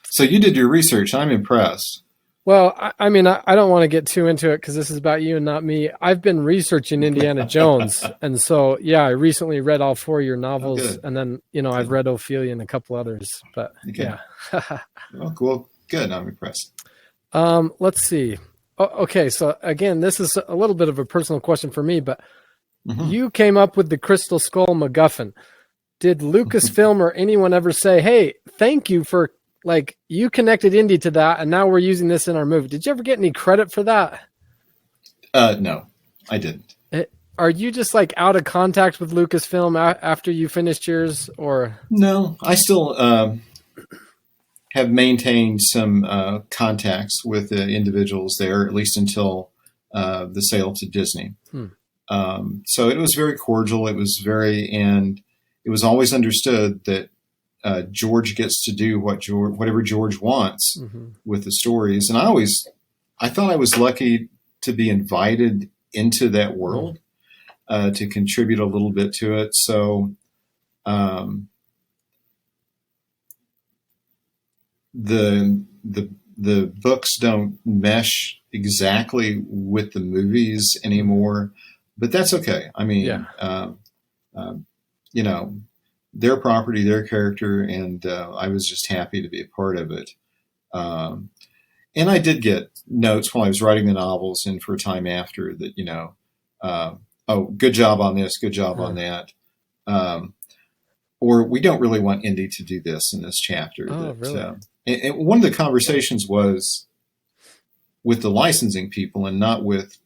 So you did your research. I'm impressed. Well, I mean, I don't want to get too into it because this is about you and not me. I've been researching Indiana Jones. And so, I recently read all 4 of your novels. And then, I've read Ophelia and a couple others. But yeah. Oh, cool. Good. I'm impressed. Let's see. Okay. So again, this is a little bit of a personal question for me, but you came up with the Crystal Skull MacGuffin. Did Lucasfilm or anyone ever say, hey, thank you for like you connected Indy to that, and now we're using this in our movie. Did you ever get any credit for that? No, I didn't. Are you just like out of contact with Lucasfilm after you finished yours, or? No, I still have maintained some contacts with the individuals there, at least until the sale to Disney. So it was very cordial. And it was always understood that George gets to do whatever George wants with the stories. And I thought I was lucky to be invited into that world, to contribute a little bit to it. So, the books don't mesh exactly with the movies anymore, but that's okay. I mean, you know, their property, their character, and I was just happy to be a part of it. And I did get notes while I was writing the novels and for a time after that, you know, oh, good job on this, good job on that. Or we don't really want Indy to do this in this chapter. Really? And one of the conversations was with the licensing people and not with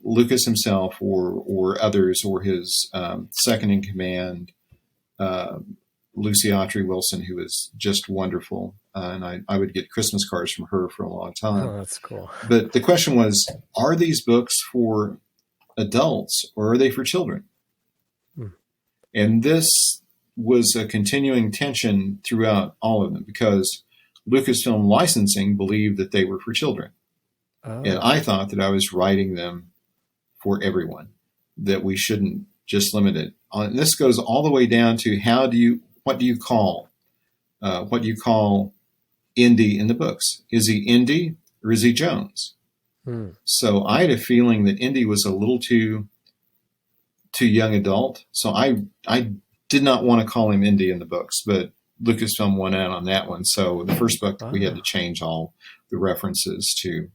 Lucas himself or others or his second in command, Lucy Autry Wilson, who was just wonderful. And I would get Christmas cards from her for a long time. Oh, that's cool. But the question was, are these books for adults or are they for children? And this was a continuing tension throughout all of them because Lucasfilm licensing believed that they were for children. And I thought that I was writing them for everyone, that we shouldn't just limit it. And this goes all the way down to what do you call Indy in the books? Is he Indy or is he Jones? So I had a feeling that Indy was a little too young adult. So I did not want to call him Indy in the books, but Lucasfilm went out on that one. So the first book we had to change all the references to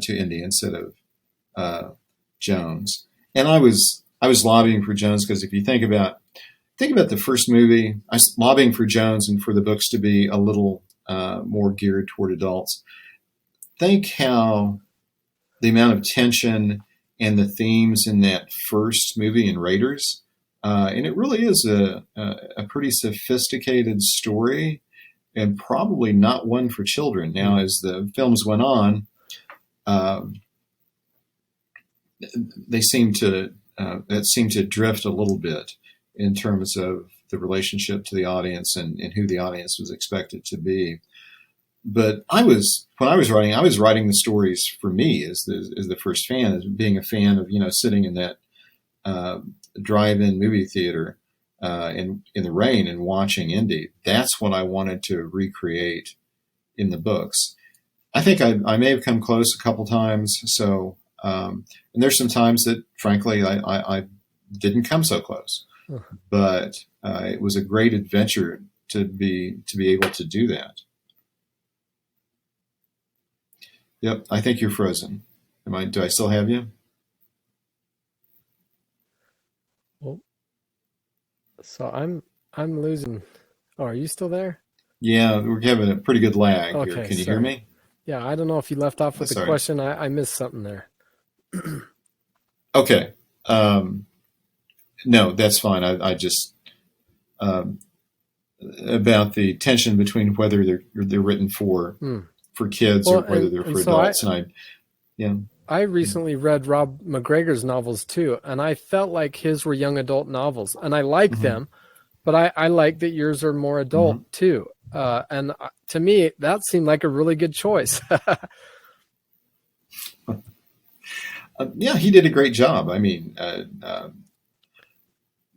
Indy instead of Jones. And I was lobbying for Jones because if you think about the first movie, I was lobbying for Jones and for the books to be a little more geared toward adults. Think how the amount of tension and the themes in that first movie in Raiders, and it really is a pretty sophisticated story and probably not one for children. Now, as the films went on, that seemed to drift a little bit in terms of the relationship to the audience and who the audience was expected to be. But when I was writing the stories for me as the first fan, as being a fan of, sitting in that drive-in movie theater in the rain and watching Indy. That's what I wanted to recreate in the books. I think I may have come close a couple times. So, and there's some times that, frankly, I didn't come so close. But it was a great adventure to be able to do that. Yep, I think you're frozen. Do I still have you? Well, so I'm losing. Oh, are you still there? Yeah, we're having a pretty good lag here. Can you hear me? Yeah, I don't know if you left off with the question. I missed something there. Okay. No, that's fine. I just about the tension between whether they're written for kids or whether they're for adults. I recently read Rob McGregor's novels too, and I felt like his were young adult novels, and I like them, but I like that yours are more adult too. And to me, that seemed like a really good choice. Yeah, he did a great job. I mean,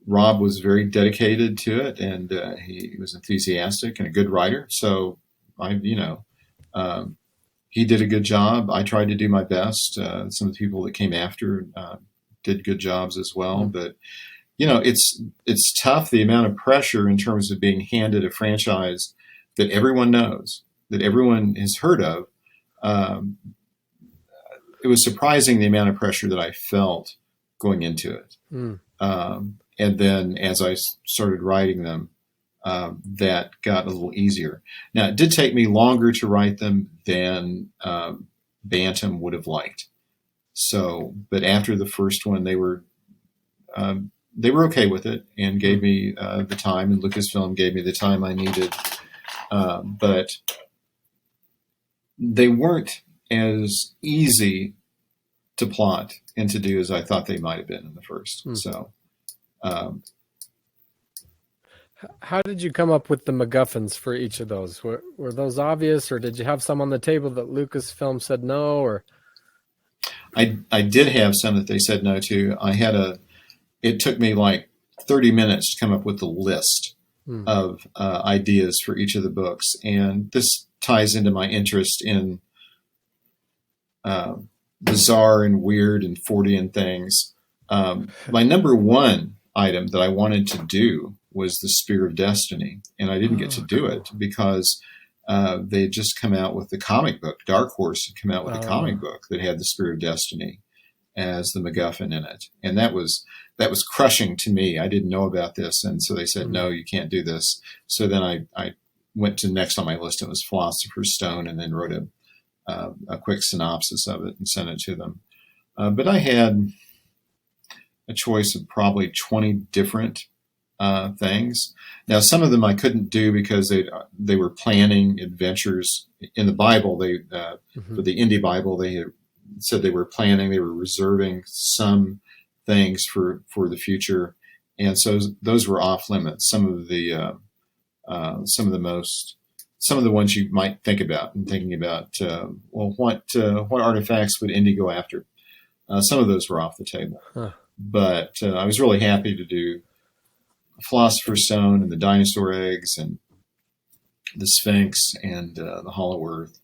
Rob was very dedicated to it, and he was enthusiastic and a good writer. So he did a good job. I tried to do my best. Some of the people that came after did good jobs as well. But it's tough, the amount of pressure in terms of being handed a franchise that everyone knows, that everyone has heard of. It was surprising the amount of pressure that I felt going into it. And then as I started writing them, that got a little easier. Now, it did take me longer to write them than Bantam would have liked. So, but after the first one, they were okay with it and gave me the time, and Lucasfilm gave me the time I needed. But they weren't as easy to plot and to do as I thought they might have been in the first. So, how did you come up with the MacGuffins for each of those? Were those obvious, or did you have some on the table that Lucasfilm said no? Or I did have some that they said no to. It took me like 30 minutes to come up with the list of ideas for each of the books. And this ties into my interest in bizarre and weird and Fortean things. My number one item that I wanted to do was the Spear of Destiny. And I didn't get to do it because they had just come out with the comic book. Dark Horse had come out with a comic book that had the Spear of Destiny as the MacGuffin in it. And that was crushing to me. I didn't know about this. And so they said, no, you can't do this. So then I went to next on my list. It was Philosopher's Stone, and then wrote a quick synopsis of it and sent it to them. But I had a choice of probably 20 different things. Now, some of them I couldn't do because they were planning adventures in the Bible. For the Indie Bible, they had said they were reserving some things for the future, and so those were off limits. Some of the ones you might think about and thinking about. What artifacts would Indie go after? Some of those were off the table, but I was really happy to do Philosopher's Stone and the Dinosaur Eggs and the Sphinx and the Hollow Earth.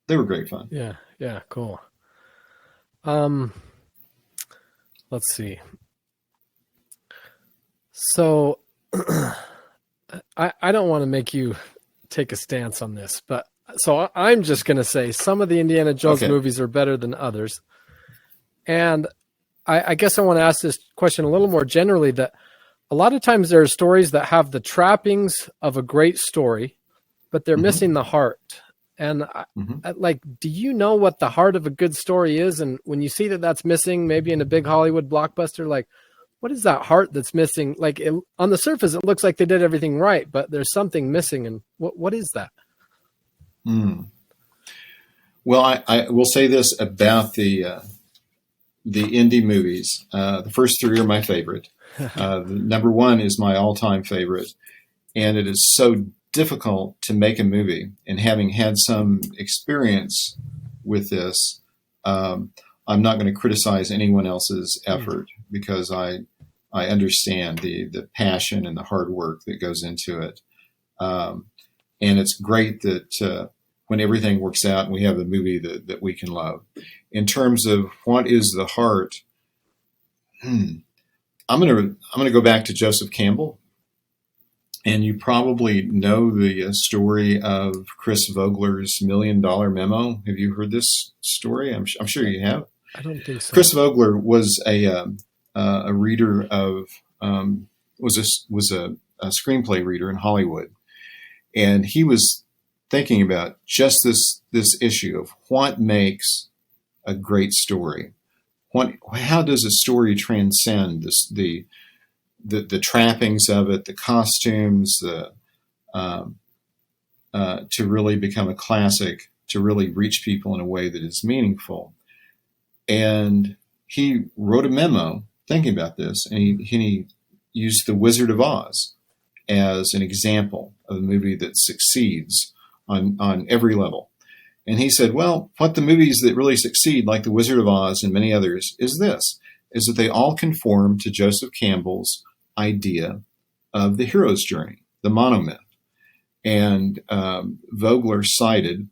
They were great fun. Yeah, cool. Let's see. So I don't want to make you take a stance on this, but so I'm just going to say some of the Indiana Jones movies are better than others. And I guess I want to ask this question a little more generally, that a lot of times there are stories that have the trappings of a great story, but they're missing the heart. And do you know what the heart of a good story is? And when you see that that's missing, maybe in a big Hollywood blockbuster, like, what is that heart that's missing? Like on the surface, it looks like they did everything right, but there's something missing. And what is that? Well, I will say this about the indie movies. The first three are my favorite. The number one is my all-time favorite. And it is so difficult to make a movie. And having had some experience with this, I'm not going to criticize anyone else's effort because I understand the passion and the hard work that goes into it. And it's great that when everything works out and we have a movie that we can love. In terms of what is the heart, I'm gonna go back to Joseph Campbell. And you probably know the story of Chris Vogler's $1 Million Memo. Have you heard this story? I'm sure you have. I don't think so. Chris Vogler was a reader of was a screenplay reader in Hollywood, and he was thinking about just this issue of what makes a great story. How does a story transcend the trappings of it, the costumes, to really become a classic, to really reach people in a way that is meaningful? And he wrote a memo thinking about this, and he used The Wizard of Oz as an example of a movie that succeeds on every level. And he said, well, what the movies that really succeed, like The Wizard of Oz and many others, is that they all conform to Joseph Campbell's idea of the hero's journey, the monomyth. And Vogler cited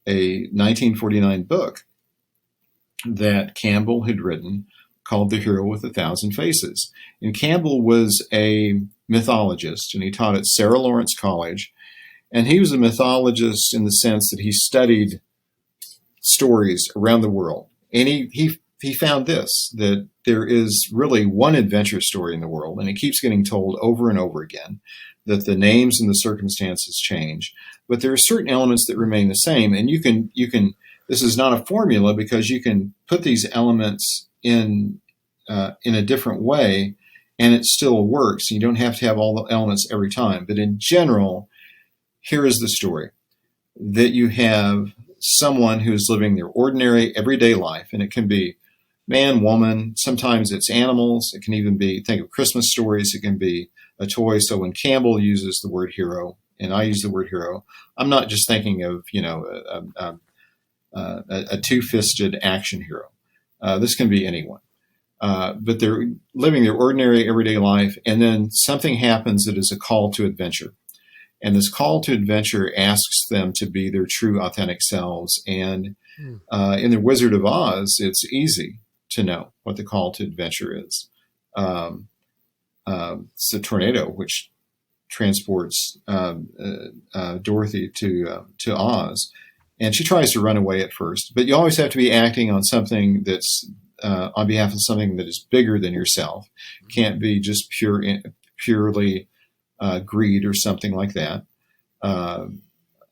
a 1949 book that Campbell had written called The Hero with 1,000 Faces. And Campbell was a mythologist, and he taught at Sarah Lawrence College. And he was a mythologist in the sense that he studied stories around the world. And he he found this, that there is really one adventure story in the world, and it keeps getting told over and over again, that the names and the circumstances change, but there are certain elements that remain the same. And you can, this is not a formula, because you can put these elements in a different way and it still works. You don't have to have all the elements every time. But in general, here is the story, that you have someone who's living their ordinary everyday life, and it can be man, woman, sometimes it's animals, it can even be, think of Christmas stories, it can be a toy. So when Campbell uses the word hero and I use the word hero, I'm not just thinking of, a two-fisted action hero. This can be anyone. But they're living their ordinary everyday life, and then something happens that is a call to adventure. And this call to adventure asks them to be their true, authentic selves. And in The Wizard of Oz, it's easy to know what the call to adventure is. It's a tornado which transports Dorothy to Oz, and she tries to run away at first. But you always have to be acting on something that's on behalf of something that is bigger than yourself. Can't be just purely greed or something like that. And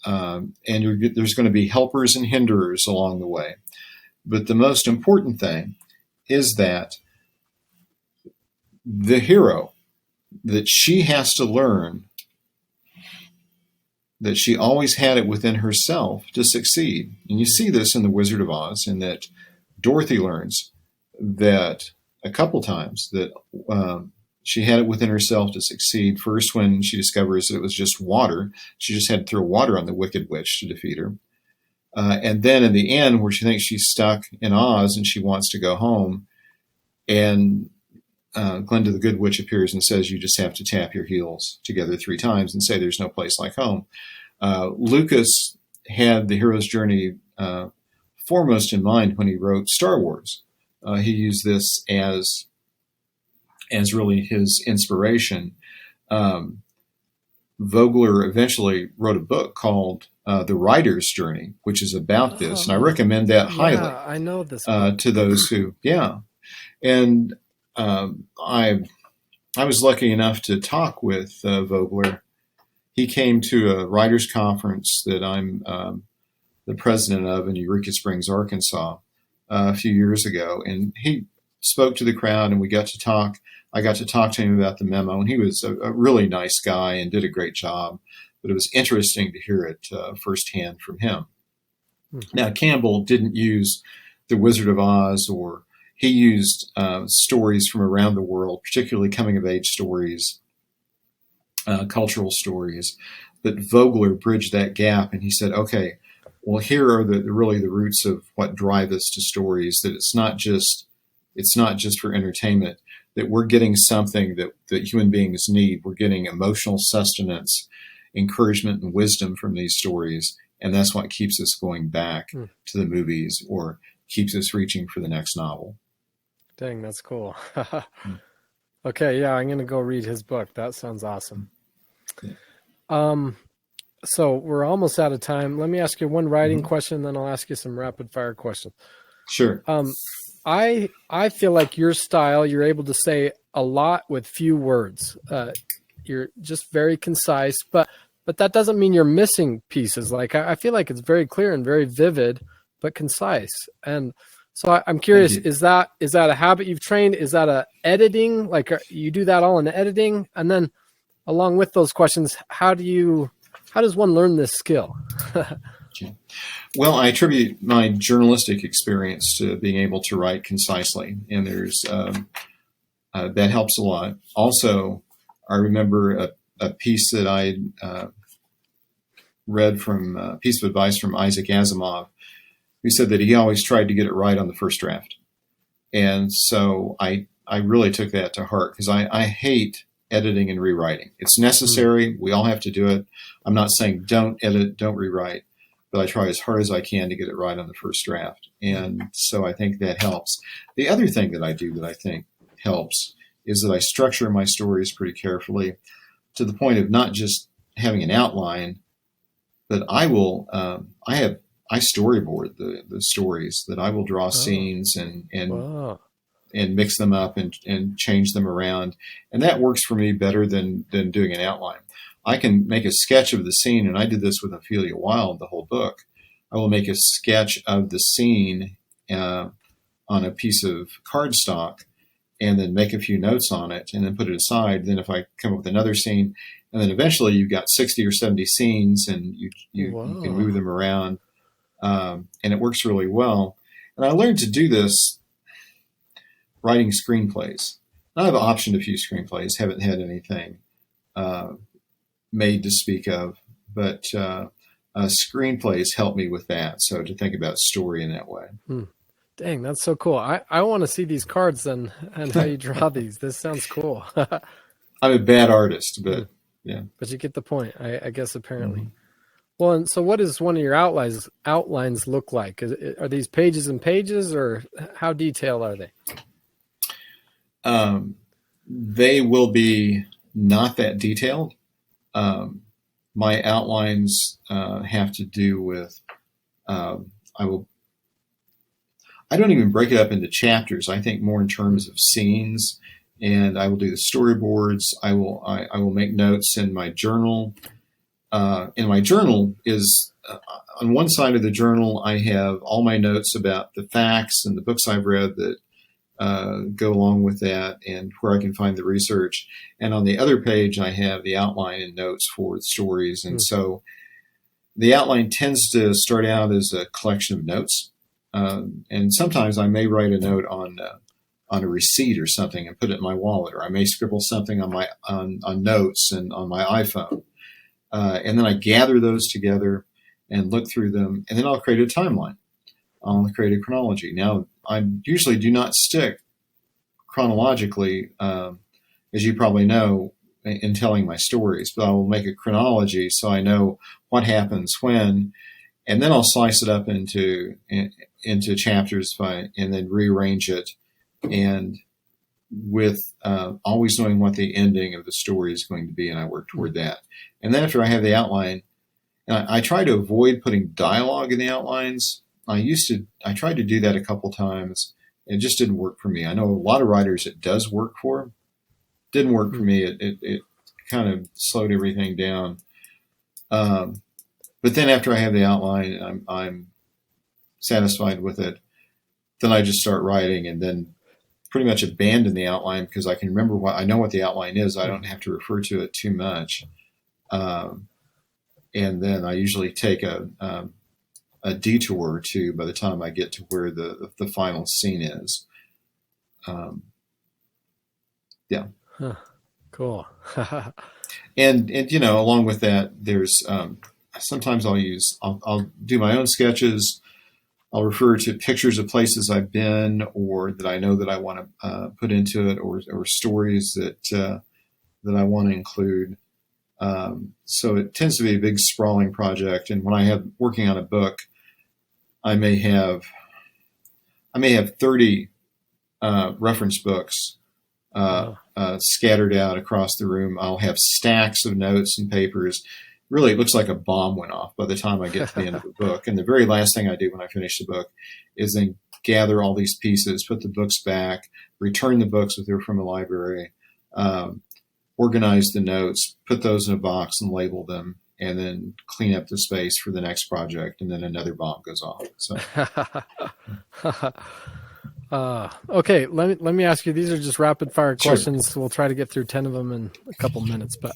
there's going to be helpers and hinderers along the way. But the most important thing is that the hero, that she has to learn that she always had it within herself to succeed. And you see this in The Wizard of Oz, in that Dorothy learns that a couple times that she had it within herself to succeed. First, when she discovers that it was just water, she just had to throw water on the Wicked Witch to defeat her. And then in the end, where she thinks she's stuck in Oz and she wants to go home, and Glinda the Good Witch appears and says, you just have to tap your heels together 3 times and say there's no place like home. Lucas had the hero's journey foremost in mind when he wrote Star Wars. He used this as really his inspiration. Vogler eventually wrote a book called The Writer's Journey, which is about this, and I recommend that highly. Yeah, I know this to those who, and I was lucky enough to talk with Vogler. He came to a writers' conference that I'm the president of in Eureka Springs, Arkansas, a few years ago, and he spoke to the crowd, and we got to talk. I got to talk to him about the memo, and he was a really nice guy and did a great job. But it was interesting to hear it firsthand from him. Mm-hmm. Now, Campbell didn't use The Wizard of Oz, or he used stories from around the world, particularly coming-of-age stories, cultural stories. But Vogler bridged that gap, and he said, okay, well, here are really the roots of what drive us to stories, that it's not just for entertainment, that we're getting something that human beings need. We're getting emotional sustenance, encouragement, and wisdom from these stories. And that's what keeps us going back to the movies, or keeps us reaching for the next novel. Dang, that's cool. Okay, yeah, I'm going to go read his book. That sounds awesome. Yeah. So we're almost out of time. Let me ask you one writing question, then I'll ask you some rapid fire questions. Sure. I feel like your style, you're able to say a lot with few words. You're just very concise, but that doesn't mean you're missing pieces. Like I feel like it's very clear and very vivid, but concise. And so I'm curious, is that a habit you've trained? Is that a editing? Like you do that all in editing? And then along with those questions, how does one learn this skill? Well, I attribute my journalistic experience to being able to write concisely, and there's that helps a lot. Also, I remember a piece that I read from a piece of advice from Isaac Asimov, who said that he always tried to get it right on the first draft. And so I really took that to heart, because I hate editing and rewriting. It's necessary. We all have to do it. I'm not saying don't edit, don't rewrite, but I try as hard as I can to get it right on the first draft. And so I think that helps. The other thing that I do that I think helps is that I structure my stories pretty carefully, to the point of not just having an outline, but I I storyboard the stories, that I will draw Oh, scenes wow. and mix them up and change them around. And that works for me better than doing an outline. I can make a sketch of the scene, and I did this with Ophelia Wylde, the whole book. I will make a sketch of the scene on a piece of cardstock, and then make a few notes on it, and then put it aside. Then if I come up with another scene, and then eventually you've got 60 or 70 scenes, and you can move them around, and it works really well. And I learned to do this writing screenplays. And I've optioned a few screenplays, haven't had anything made to speak of, but screenplays help me with that. So to think about story in that way. Dang, that's so cool. I want to see these cards and how you draw these. This sounds cool. I'm a bad artist, but yeah. But you get the point, I guess, apparently. Mm-hmm. Well, and so what does one of your outlines look like? Are these pages and pages, or how detailed are they? They will be not that detailed. My outlines have to do with, I don't even break it up into chapters. I think more in terms of scenes, and I will do the storyboards. I will make notes in my journal. In my journal is on one side of the journal, I have all my notes about the facts and the books I've read that go along with that, and where I can find the research. And on the other page, I have the outline and notes for the stories. And so the outline tends to start out as a collection of notes. And sometimes I may write a note on a receipt or something and put it in my wallet, or I may scribble something on notes and on my iPhone. And then I gather those together and look through them, and then I'll create a timeline. I'll create a chronology. Now, I usually do not stick chronologically, as you probably know, in telling my stories, but I will make a chronology so I know what happens when, and then I'll slice it up into chapters and then rearrange it, and with always knowing what the ending of the story is going to be, and I work toward that. And then after I have the outline, I try to avoid putting dialogue in the outlines. I tried to do that a couple times. It just didn't work for me. I know a lot of writers it does work for. Didn't work for me. It kind of slowed everything down. But then after I have the outline, I'm satisfied with it. Then I just start writing, and then pretty much abandon the outline because I can remember I know what the outline is. I don't have to refer to it too much. And then I usually take a detour or two by the time I get to where the final scene is. Yeah. Huh. Cool. and along with that, there's sometimes I'll do my own sketches. I'll refer to pictures of places I've been, or that I know that I want to put into it, or stories that I want to include. So it tends to be a big sprawling project. And when I have working on a book, I may have 30 reference books scattered out across the room. I'll have stacks of notes and papers. Really, it looks like a bomb went off by the time I get to the end of the book. And the very last thing I do when I finish the book is then gather all these pieces, put the books back, return the books if they're from a library, organize the notes, put those in a box and label them, and then clean up the space for the next project. And then another bomb goes off. So. Okay, let me ask you. These are just rapid fire questions. Sure. So we'll try to get through 10 of them in a couple minutes. But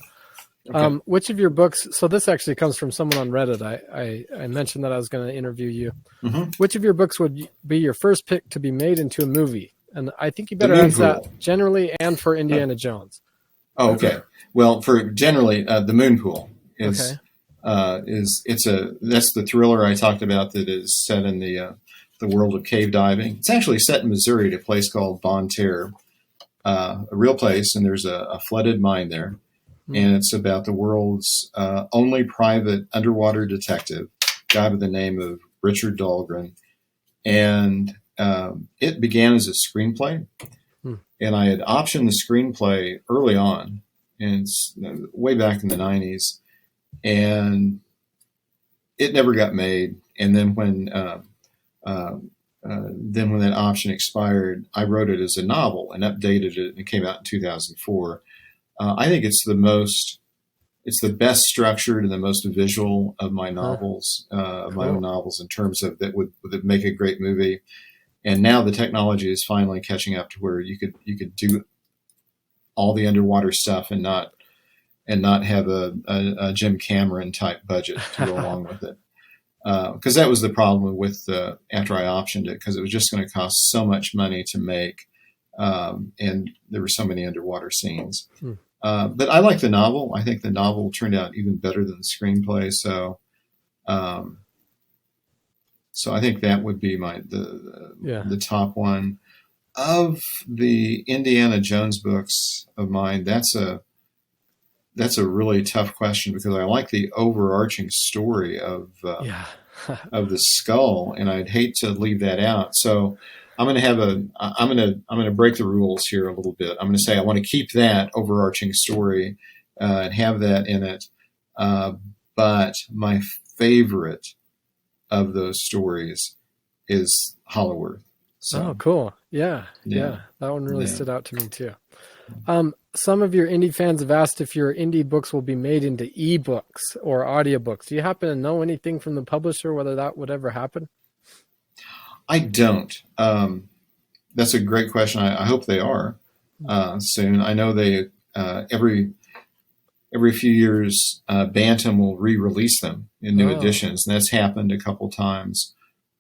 okay. Which of your books? So this actually comes from someone on Reddit. I mentioned that I was going to interview you. Mm-hmm. Which of your books would be your first pick to be made into a movie? And I think you better answer that generally and for Indiana Jones. Oh, okay. Well, for generally, the Moon Pool is Okay. That's the thriller I talked about that is set in the world of cave diving. It's actually set in Missouri at a place called Bonne Terre, a real place, and there's a flooded mine there. And it's about the world's only private underwater detective, a guy by the name of Richard Dahlgren. And it began as a screenplay. And I had optioned the screenplay early on, and it's way back in the 90s. And it never got made. and then when that option expired, I wrote it as a novel and updated it, and it came out in 2004. I think it's the best structured and the most visual of my novels, of my Cool. own novels, in terms of that would make a great movie. And now the technology is finally catching up to where you could do all the underwater stuff and not have a Jim Cameron type budget to go along with it. Because that was the problem with after I optioned it, because it was just going to cost so much money to make, and there were so many underwater scenes. But I like the novel. I think the novel turned out even better than the screenplay. So I think that would be the top one. Of the Indiana Jones books of mine, that's a really tough question, because I like the overarching story of of the skull, and I'd hate to leave that out. So I'm going to break the rules here a little bit. I'm going to say I want to keep that overarching story and have that in it. But my favorite of those stories is Hollow Earth. So, oh, cool. Yeah. That one really stood out to me too. Some of your indie fans have asked if your indie books will be made into ebooks or audiobooks. Do you happen to know anything from the publisher whether that would ever happen? I don't. That's a great question. I hope they are soon. I know they every few years Bantam will re-release them in new editions, and that's happened a couple times.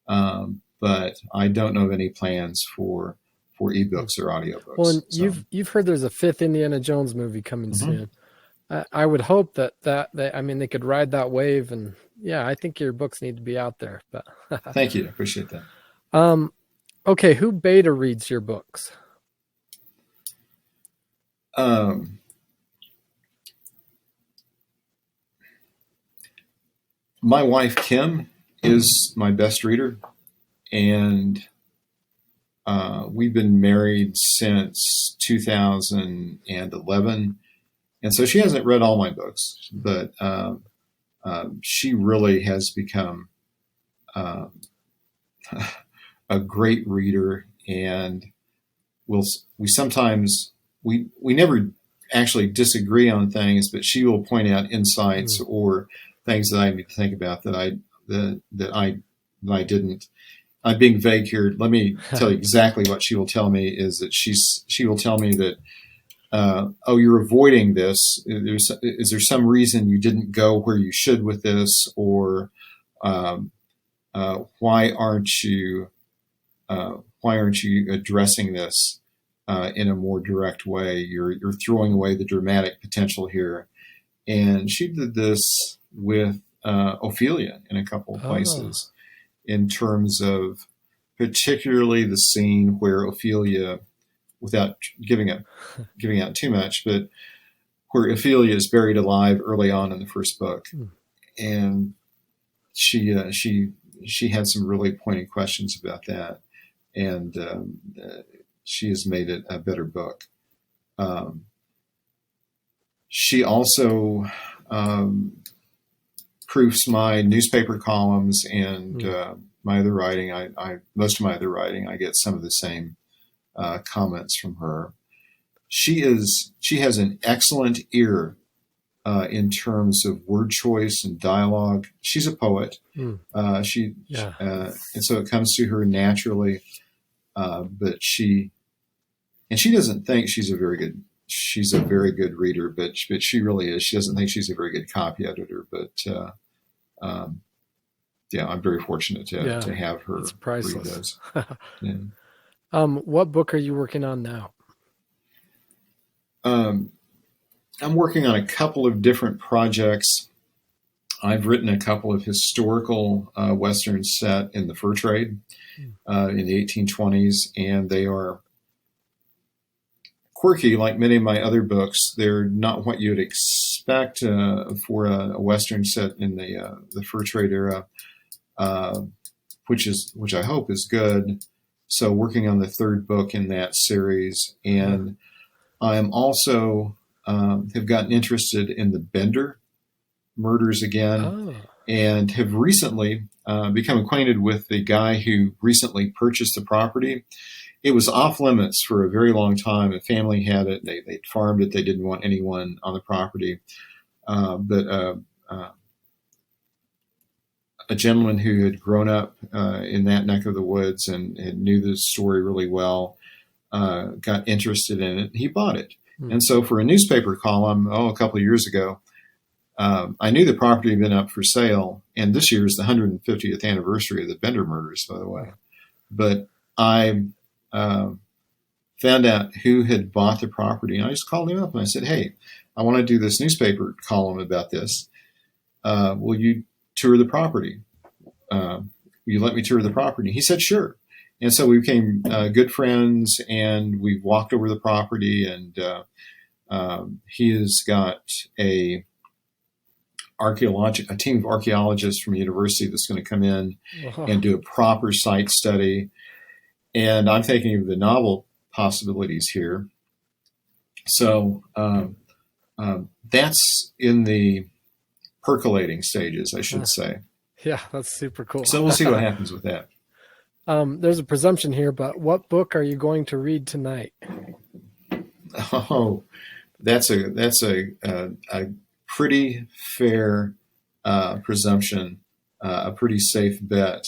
But I don't know of any plans for ebooks or audiobooks. Well, and you've heard there's a 5th Indiana Jones movie coming soon. I would hope that they could ride that wave, and I think your books need to be out there. But thank you, appreciate that. Okay, who beta reads your books? My wife Kim is my best reader, and we've been married since 2011, and so she hasn't read all my books, but she really has become a great reader, and we sometimes never actually disagree on things, but she will point out insights or things that I need to think about that I didn't. I'm being vague here. Let me tell you exactly what she will tell me is that she will tell me that, you're avoiding this. Is there some reason you didn't go where you should with this, or why aren't you addressing this in a more direct way? You're throwing away the dramatic potential here. And she did this with Ophelia in a couple of places, in terms of particularly the scene where Ophelia, without giving out too much, but where Ophelia is buried alive early on in the first book, and she had some really pointed questions about that, and she has made it a better book. She also proofs my newspaper columns and my other writing. Most of my other writing, I get some of the same comments from her. She has an excellent ear in terms of word choice and dialogue. She's a poet. And so it comes to her naturally. But she doesn't think she's a very good reader, but she really is. She doesn't think she's a very good copy editor, but I'm very fortunate to have her read those. What book are you working on now? I'm working on a couple of different projects. I've written a couple of historical westerns set in the fur trade in the 1820s, and they are quirky, like many of my other books. They're not what you'd expect for a Western set in the fur trade era, which I hope is good. So working on the third book in that series, and I am also have gotten interested in the Bender murders again. and have recently become acquainted with the guy who recently purchased the property. It was off limits for a very long time. A family had it. They farmed it. They didn't want anyone on the property. But a gentleman who had grown up in that neck of the woods and knew the story really well got interested in it. He bought it. And so for a newspaper column, a couple of years ago, I knew the property had been up for sale, and this year is the 150th anniversary of the Bender murders, by the way. But I found out who had bought the property, and I just called him up and I said, "Hey, I want to do this newspaper column about this. Will you tour the property? Will you let me tour the property?" He said, "Sure." And so we became good friends, and we walked over the property, and he has got a team of archaeologists from a university that's going to come in and do a proper site study. And I'm thinking of the novel possibilities here. So that's in the percolating stages, I should say. Yeah, that's super cool. So we'll see what happens with that. There's a presumption here, but what book are you going to read tonight? Oh, that's a pretty fair presumption, a pretty safe bet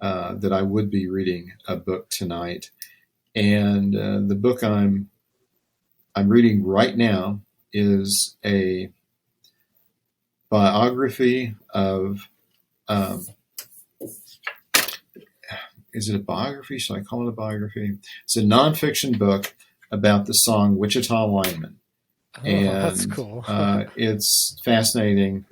that I would be reading a book tonight. And the book I'm reading right now is a biography of. Is it a biography? Should I call it a biography? It's a nonfiction book about the song Wichita Lineman. And that's cool. it's fascinating,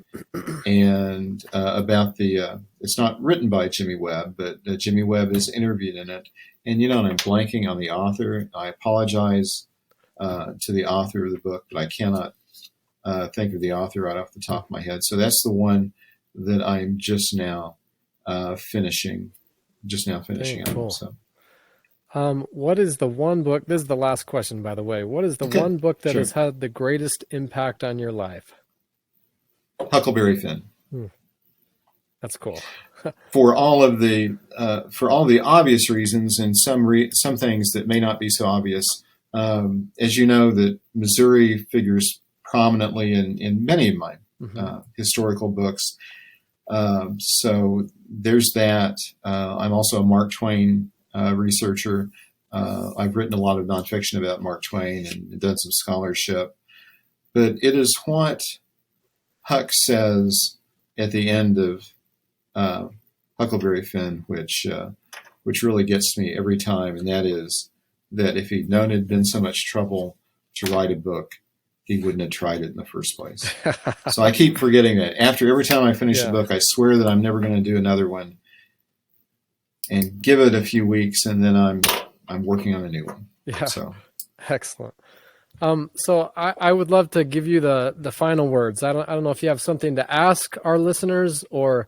and about it's not written by Jimmy Webb, but Jimmy Webb is interviewed in it. And, I'm blanking on the author. I apologize to the author of the book, but I cannot think of the author right off the top of my head. So that's the one that I'm just now finishing. Very cool. So. What is the one book? This is the last question, by the way. What is the one book that has had the greatest impact on your life? Huckleberry Finn. That's cool. For all the obvious reasons, and some things that may not be so obvious. As you know, that Missouri figures prominently in many of my historical books. So there's that. I'm also a Mark Twain researcher. I've written a lot of nonfiction about Mark Twain and done some scholarship. But it is what Huck says at the end of Huckleberry Finn, which really gets me every time, and that is that if he'd known it'd been so much trouble to write a book, he wouldn't have tried it in the first place. So I keep forgetting that. After every time I finish a book, I swear that I'm never going to do another one, and give it a few weeks, and then I'm working on a new one. Yeah. So excellent. So I would love to give you the final words. I don't know if you have something to ask our listeners, or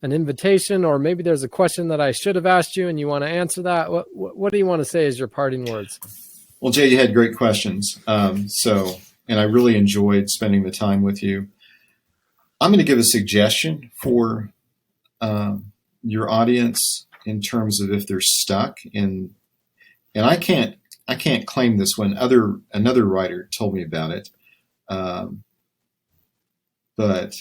an invitation, or maybe there's a question that I should have asked you and you want to answer that. What do you want to say as your parting words? Well, Jay, you had great questions. And I really enjoyed spending the time with you. I'm going to give a suggestion for your audience in terms of if they're stuck in, and I can't claim this one. Another writer told me about it, but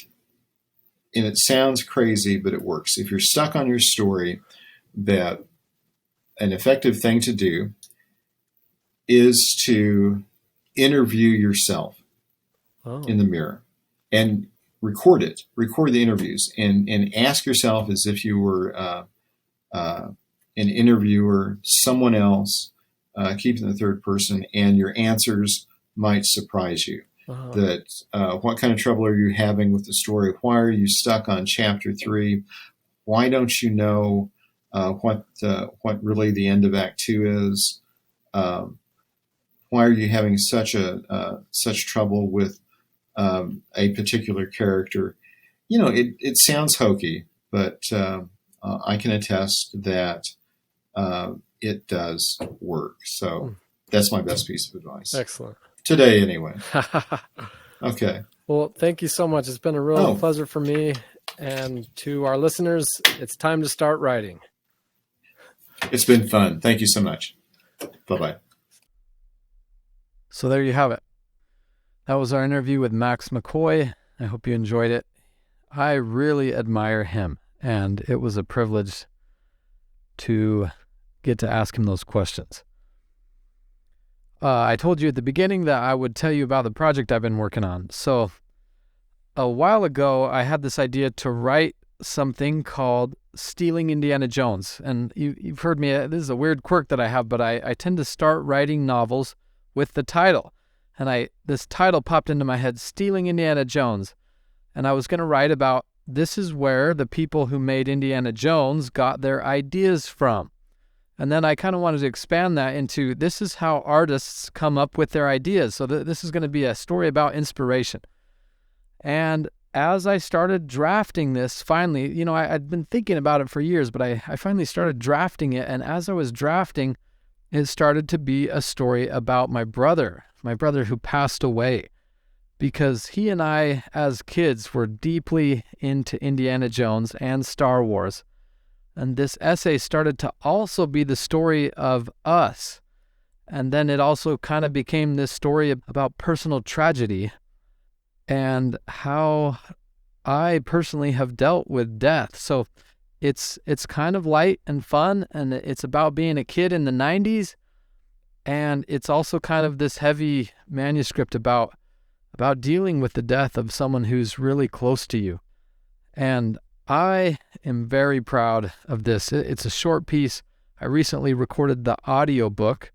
and it sounds crazy, but it works. If you're stuck on your story, that an effective thing to do is to interview yourself in the mirror and record it. Record the interviews and ask yourself as if you were an interviewer, someone else, keeping the third person, and your answers might surprise you. That what kind of trouble are you having with the story? Why are you stuck on chapter 3? Why don't you know what really the end of Act 2 is? Why are you having such trouble with a particular character? It sounds hokey, but I can attest that it does work. So that's my best piece of advice. Excellent. Today, anyway. Okay. Well, thank you so much. It's been a real pleasure for me. And to our listeners, it's time to start writing. It's been fun. Thank you so much. Bye-bye. So there you have it. That was our interview with Max McCOY. I hope you enjoyed it. I really admire him, and it was a privilege to get to ask him those questions. I told you at the beginning that I would tell you about the project I've been working on. So a while ago, I had this idea to write something called Stealing Indiana Jones. And you've heard me, this is a weird quirk that I have, but I tend to start writing novels with the title. And this title popped into my head, Stealing Indiana Jones. And I was going to write about, this is where the people who made Indiana Jones got their ideas from. And then I kind of wanted to expand that into, this is how artists come up with their ideas. So this is going to be a story about inspiration. And as I started drafting this, finally, I'd been thinking about it for years, but I finally started drafting it. And as I was drafting, it started to be a story about my brother who passed away. Because he and I, as kids, were deeply into Indiana Jones and Star Wars. And this essay started to also be the story of us. And then it also kind of became this story about personal tragedy and how I personally have dealt with death. So it's kind of light and fun, and it's about being a kid in the 90s. And it's also kind of this heavy manuscript about dealing with the death of someone who's really close to you. And I am very proud of this. It's a short piece. I recently recorded the audiobook.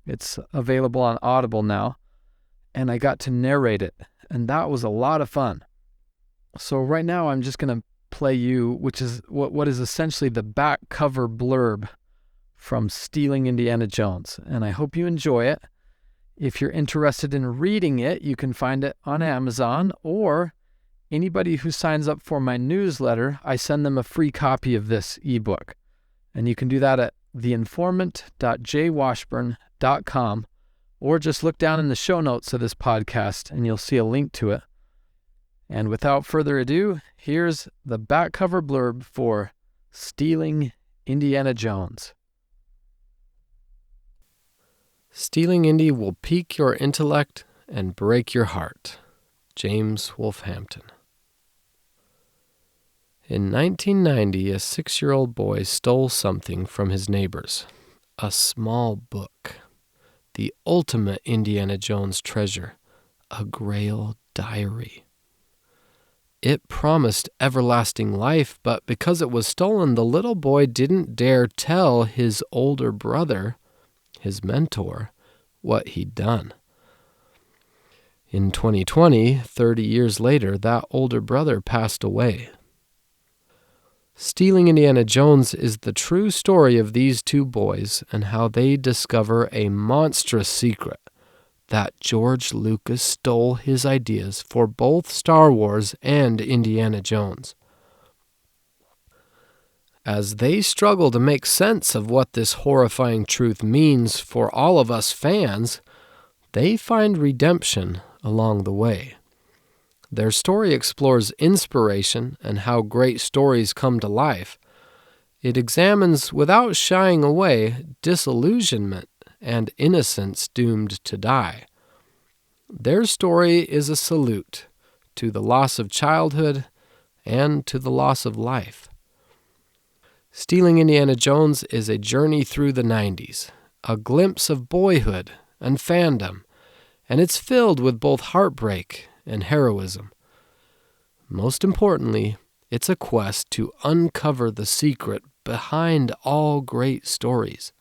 It's available on Audible now. And I got to narrate it. And that was a lot of fun. So right now I'm just going to play you, which is what is essentially the back cover blurb from Stealing Indiana Jones. And I hope you enjoy it. If you're interested in reading it, you can find it on Amazon, or anybody who signs up for my newsletter, I send them a free copy of this ebook. And you can do that at theinformant.jwashburn.com, or just look down in the show notes of this podcast and you'll see a link to it. And without further ado, here's the back cover blurb for Stealing Indiana Jones. Stealing Indy will pique your intellect and break your heart. James Wolfhampton. In 1990, a 6-year-old boy stole something from his neighbors. A small book. The ultimate Indiana Jones treasure. A Grail diary. It promised everlasting life, but because it was stolen, the little boy didn't dare tell his older brother, his mentor, what he'd done. In 2020, 30 years later, that older brother passed away. Stealing Indiana Jones is the true story of these two boys and how they discover a monstrous secret, that George Lucas stole his ideas for both Star Wars and Indiana Jones. As they struggle to make sense of what this horrifying truth means for all of us fans, they find redemption along the way. Their story explores inspiration and how great stories come to life. It examines, without shying away, disillusionment and innocence doomed to die. Their story is a salute to the loss of childhood and to the loss of life. Stealing Indiana Jones is a journey through the 90s, a glimpse of boyhood and fandom, and it's filled with both heartbreak and heroism. Most importantly, it's a quest to uncover the secret behind all great stories,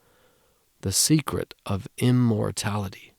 the secret of immortality.